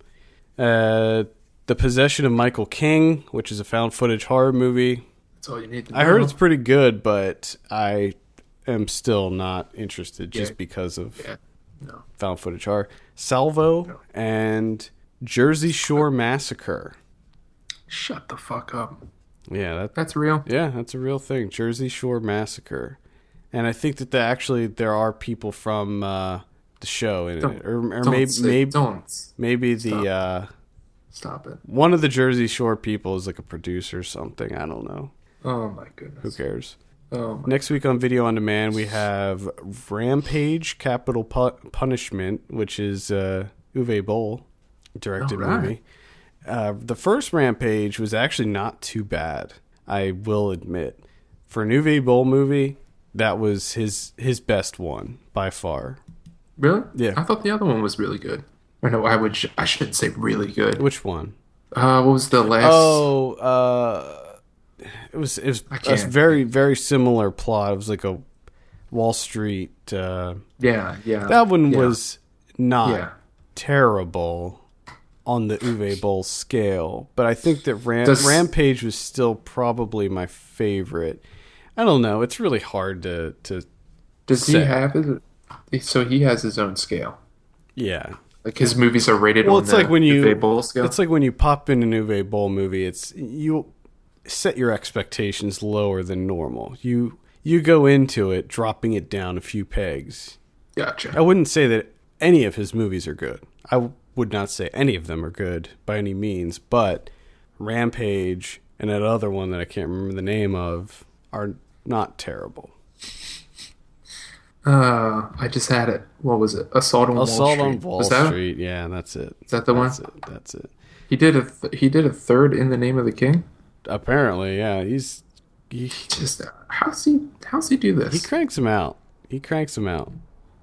The Possession of Michael King, which is a found footage horror movie. That's all you need to know. I heard it's pretty good, but I am still not interested just because of found footage horror. Salvo and Jersey Shore Massacre. Shut the fuck up. Yeah, that's real. Yeah, that's a real thing. Jersey Shore Massacre, and I think that there are people from the show in it, or maybe Stop it. One of the Jersey Shore people is like a producer or something. I don't know. Oh my goodness. Who cares? Oh. Next week on Video on Demand, we have Rampage: Capital Punishment, which is Uwe Boll directed movie. The first Rampage was actually not too bad, I will admit. For an Uwe Boll movie, that was his best one by far. Really? Yeah. I thought the other one was really good. Or no, I shouldn't say really good. Which one? What was the last? Oh, it was I a can't. very very similar plot. It was like a Wall Street. Yeah, That one yeah, was not yeah. terrible on the Uwe Boll scale, but I think that Does Rampage was still probably my favorite. I don't know. It's really hard to does he say. have his? So he has his own scale. Yeah. Like his movies are rated Well, on the Uwe Boll scale. it's like when you pop in an Uwe Boll movie, it's you set your expectations lower than normal. You go into it dropping it down a few pegs. I Gotcha. wouldn't say that any of his movies are good. I would not say any of them are good by any means, but Rampage and that other one that I can't remember the name of are not terrible. I just had it. What was it? Assault on Wall Assault on Street. Wall Was that? Street. Yeah, that's it. Is that the one? That's it. He did a third in the Name of the King. Apparently, yeah. He Just how's he do he this? cranks him out. He cranks him out.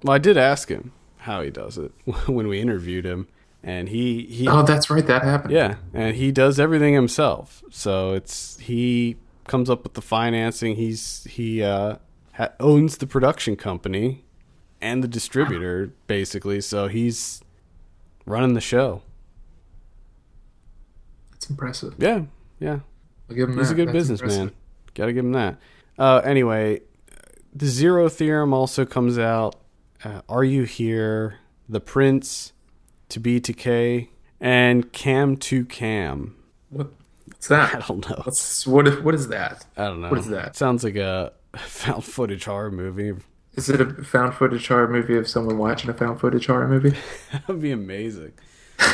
Well, I did ask him how he does it when we interviewed him, and he Oh, that's right. That happened. yeah, and he does everything himself. So he comes up with the financing. He owns the production company and the distributor basically. So he's running the show. That's impressive. Yeah, yeah. I'll give him He's that. a good That's businessman. impressive. Got to give him that. Anyway, the Zero Theorem also comes out. Are You Here? The Prince, To Be to K, and Cam to Cam. What's that? I don't know. What is that? I don't know. What is that? Sounds like a found footage horror movie. Is it a found footage horror movie of someone watching a found footage horror movie? That would be amazing.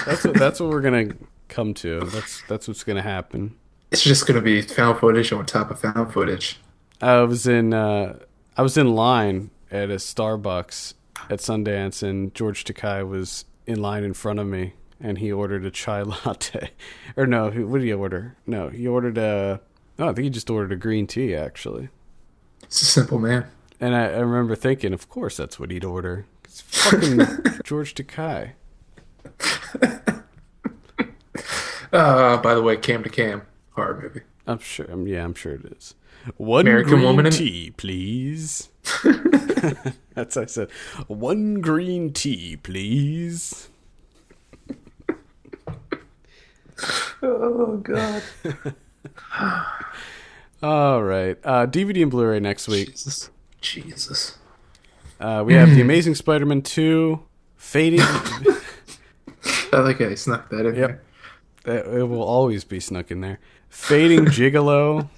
That's what we're gonna come to. That's what's gonna happen. It's just gonna be found footage on top of found footage. I was in line at a Starbucks at Sundance, and George Takei was in line in front of me, and he ordered a chai latte. Or no, what did he order? No, he ordered I think he just ordered a green tea, actually. It's a simple man. And I remember thinking, of course that's what he'd order. It's fucking George Takei. By the way, Cam to Cam horror movie. I'm sure. I'm sure it is. One American green Woman in- tea, please. That's what I said. One green tea, please. Oh God. All right. DVD and Blu-ray next week. Jesus. We have The Amazing Spider-Man 2, Fading. I like how he snuck that in Yep. It will always be snuck in there. Fading Gigolo.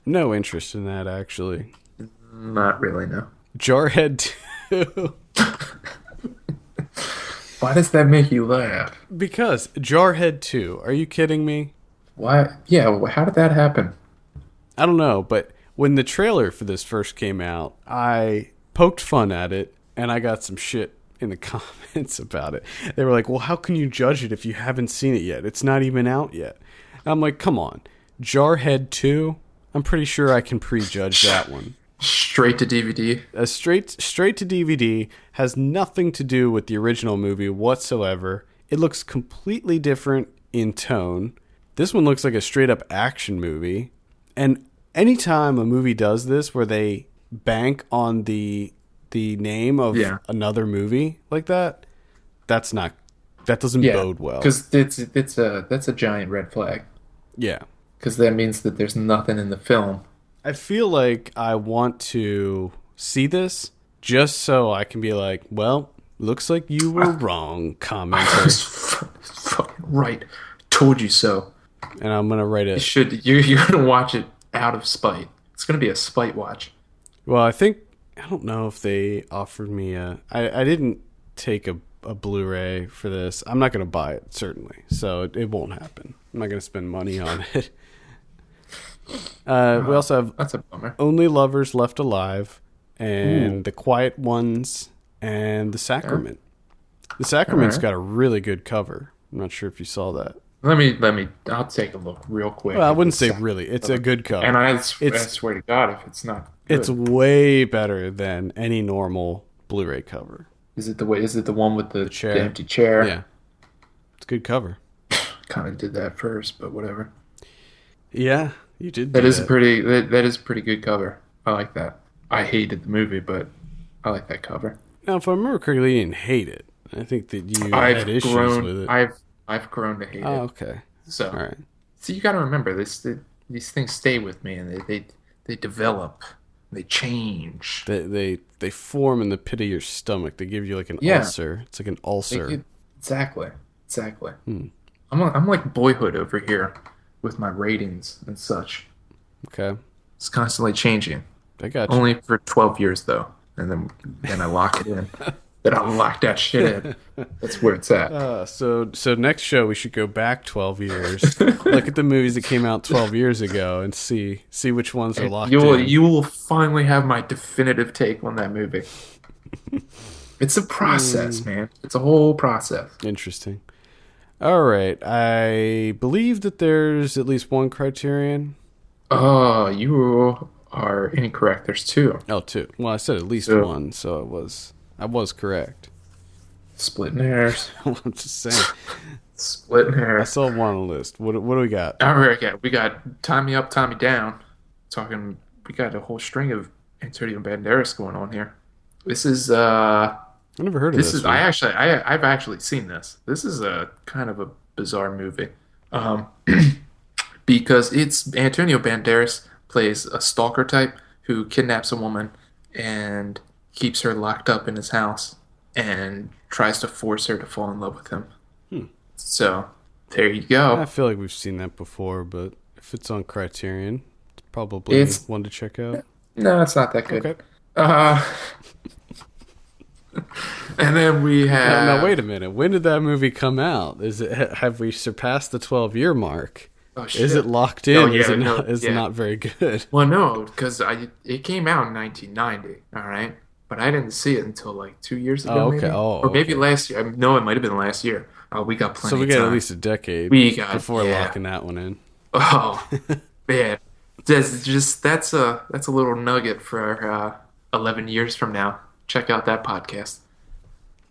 No interest in that, actually. there. Not really, no. Jarhead 2. Why does that make you laugh? Because Jarhead 2. Are you kidding me? Why? Yeah, how did that happen? I don't know, but when the trailer for this first came out, I poked fun at it, and I got some shit in the comments about it. They were like, well, how can you judge it if you haven't seen it yet? It's not even out yet. And I'm like, come on. Jarhead 2? I'm pretty sure I can prejudge that one. Straight to DVD. Straight to DVD, has nothing to do with the original movie whatsoever. It looks completely different in tone. This one looks like a straight up action movie. And anytime a movie does this where they bank on the name of another movie like that, that doesn't bode well. Because that's a giant red flag. Yeah. Because that means that there's nothing in the film. I feel like I want to see this just so I can be like, well, looks like you were wrong, commenter. Fucking right. Told you so. And I'm going to write it. You're going to watch it out of spite. It's going to be a spite watch. Well, I don't know if they offered me I didn't take a Blu-ray for this. I'm not going to buy it, certainly. So it won't happen. I'm not going to spend money on it. We also have That's a bummer. Only Lovers Left Alive and The Quiet Ones and The Sacrament. The Sacrament's got a really good cover. I'm not sure if you saw that. Let me. I'll take a look real quick. Well, I wouldn't say really. It's a good cover. And I swear to God, if it's not good. It's way better than any normal Blu-ray cover. Is it the one with the chair. empty chair? Yeah. It's a good cover. Kind of did that first, but whatever. Yeah, you did. That is a pretty good cover. I like that. I hated the movie, but I like that cover. Now, if I remember correctly, you didn't hate it. I think that you had issues with it. I've grown to hate it. Oh, okay. So, all right. So you got to remember this. These things stay with me, and they develop, they change. They form in the pit of your stomach. They give you like an ulcer. It's like an ulcer. Exactly. I'm like Boyhood over here with my ratings and such. Okay. It's constantly changing. I got you. Only for 12 years though, and then I lock it in. Then I'll lock that shit in. That's where it's at. So next show we should go back 12 years, look at the movies that came out 12 years ago, and see which ones are locked in. You will finally have my definitive take on that movie. It's a process, man. It's a whole process. Interesting. All right, I believe that there's at least one Criterion. Oh, you are incorrect. There's two. Oh, two. Well, I said at least one, so I was correct. Splitting hairs. I'm just saying. Splitting hairs. I saw one on the list. What do we got? All right, we got Tie Me Up, Tie Me Down. We got a whole string of Antonio Banderas going on here. This is I never heard of this. I've actually seen this. This is a kind of a bizarre movie, because it's Antonio Banderas plays a stalker type who kidnaps a woman and keeps her locked up in his house and tries to force her to fall in love with him. So there you go. I feel like we've seen that before, but if it's on Criterion, it's probably one to check out. No, it's not that good. Okay. And then we have... Now, wait a minute. When did that movie come out? Have we surpassed the 12-year mark? Oh, shit. Is it locked in? Is it not very good? Well, no, because it came out in 1990, all right? But I didn't see it until like 2 years ago, maybe? Or maybe last year. No, it might have been last year. Oh, we got plenty of time. So we got at least a decade before locking that one in. Oh, man. That's a little nugget for 11 years from now. Check out that podcast.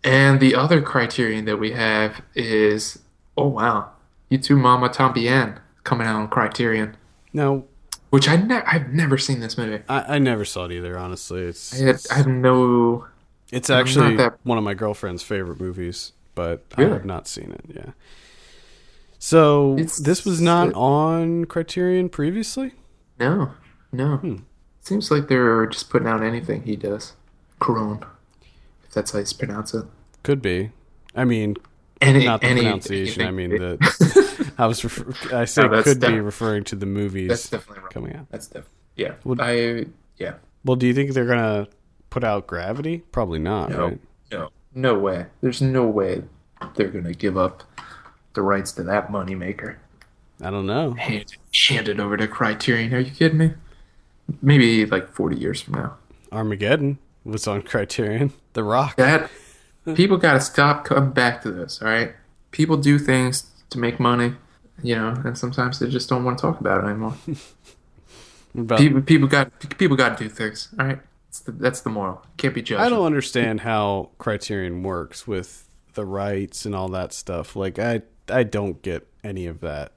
And the other Criterion that we have is, oh wow, You Too Mama Tambien coming out on Criterion. Now, which I've never seen this movie. I never saw it either, honestly. I have no... It's actually one of my girlfriend's favorite movies, but really? I have not seen it, yeah. So, this was not on Criterion previously? No. Seems like they're just putting out anything he does. Corone, if that's how you pronounce it. Could be. I mean, not the pronunciation. I mean, I said could be referring to the movies that's definitely wrong. Coming out. That's definitely, yeah. Well, do you think they're going to put out Gravity? Probably not, right? No way. There's no way they're going to give up the rights to that moneymaker. I don't know. Hand it over to Criterion. Are you kidding me? Maybe like 40 years from now. Armageddon was on Criterion. The Rock. People got to stop coming back to this, all right? People do things to make money, and sometimes they just don't want to talk about it anymore. People got to do things, all right? That's the moral. Can't be judged. I don't understand how Criterion works with the rights and all that stuff. Like, I don't get any of that.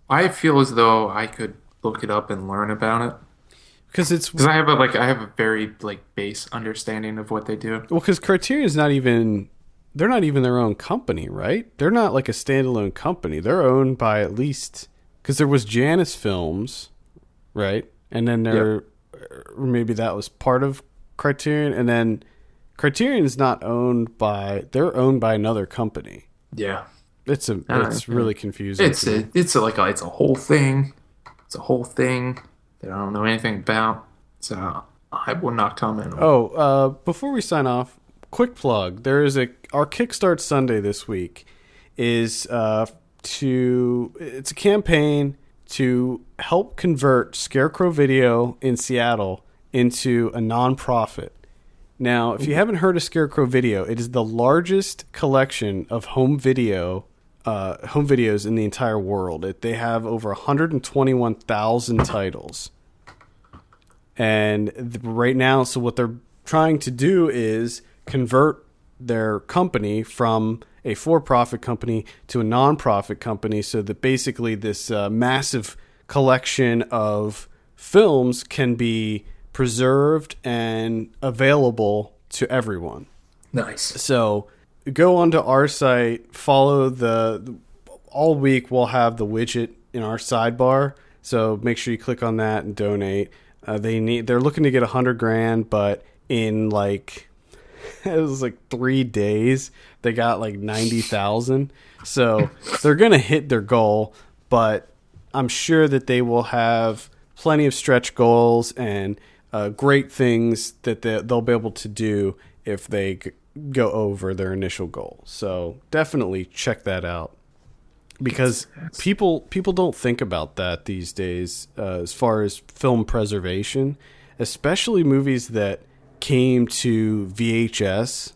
I feel as though I could look it up and learn about it. Because I have a very base understanding of what they do. Well, because Criterion's they're not even their own company, right? They're not like a standalone company. They're owned by at least, because there was Janus Films, right? And then maybe that was part of Criterion, and then Criterion's not owned by. They're owned by another company. Yeah, it's really confusing. It's a whole thing. It's a whole thing that I don't know anything about, so I will not comment on. Before we sign off, quick plug. There is our Kickstart Sunday this week is it's a campaign to help convert Scarecrow Video in Seattle into a nonprofit. Now, if you haven't heard of Scarecrow Video, it is the largest collection of home videos in the entire world. They have over 121,000 titles. And right now, so what they're trying to do is convert their company from a for-profit company to a non-profit company, so that basically this massive collection of films can be preserved and available to everyone. Nice. So go onto our site, follow all week we'll have the widget in our sidebar. So make sure you click on that and donate. They're looking to get $100,000, but in it was 3 days, they got 90,000. So they're going to hit their goal, but I'm sure that they will have plenty of stretch goals and great things that they'll be able to do if they go over their initial goal. So definitely check that out, because people don't think about that these days as far as film preservation, especially movies that came to VHS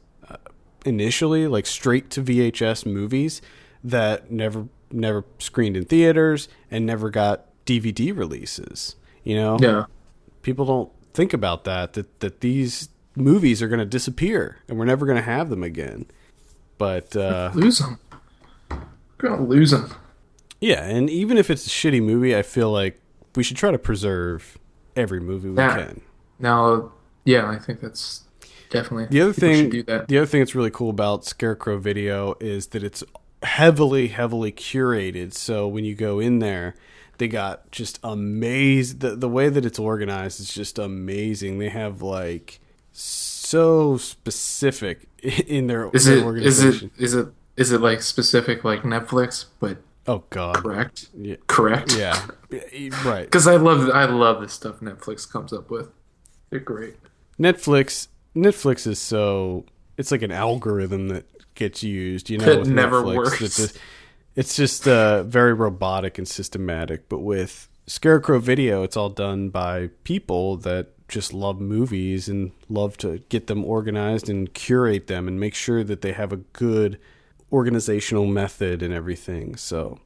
initially, straight to VHS movies that never screened in theaters and never got DVD releases. Yeah. People don't think about that these movies are going to disappear and we're never going to have them again. But lose them. We're going to lose them. Yeah, and even if it's a shitty movie, I feel like we should try to preserve every movie we can. Now, yeah, I think that's definitely the other thing. Do that. The other thing that's really cool about Scarecrow Video is that it's heavily curated. So when you go in there, they got just amazing. The way that it's organized is just amazing. They have so specific in their organization. Is it like specific like Netflix, but oh god, correct? Yeah. Correct. Yeah, right. Because I love the stuff Netflix comes up with. They're great. Netflix is so, it's like an algorithm that gets used. It with never Netflix, works. It's just very robotic and systematic. But with Scarecrow Video, it's all done by people that just love movies and love to get them organized and curate them and make sure that they have a good organizational method and everything. So,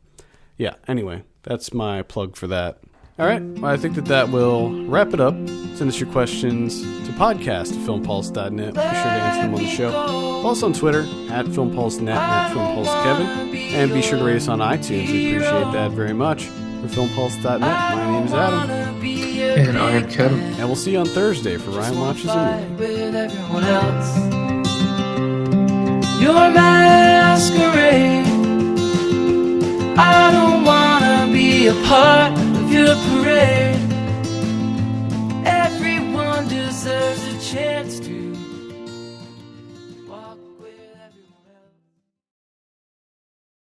yeah, anyway, that's my plug for that. All right, well, I think that will wrap it up. Send us your questions to podcast@filmpulse.net. Be sure to answer them on the show. Follow us on Twitter @FilmPulseNet and @FilmPulseKevin. And be sure to rate us on iTunes. We appreciate that very much. For FilmPulse.net, my name is Adam. And I am Kevin. And we'll see you on Thursday for Ryan Watches a Movie. Your masquerade, I don't want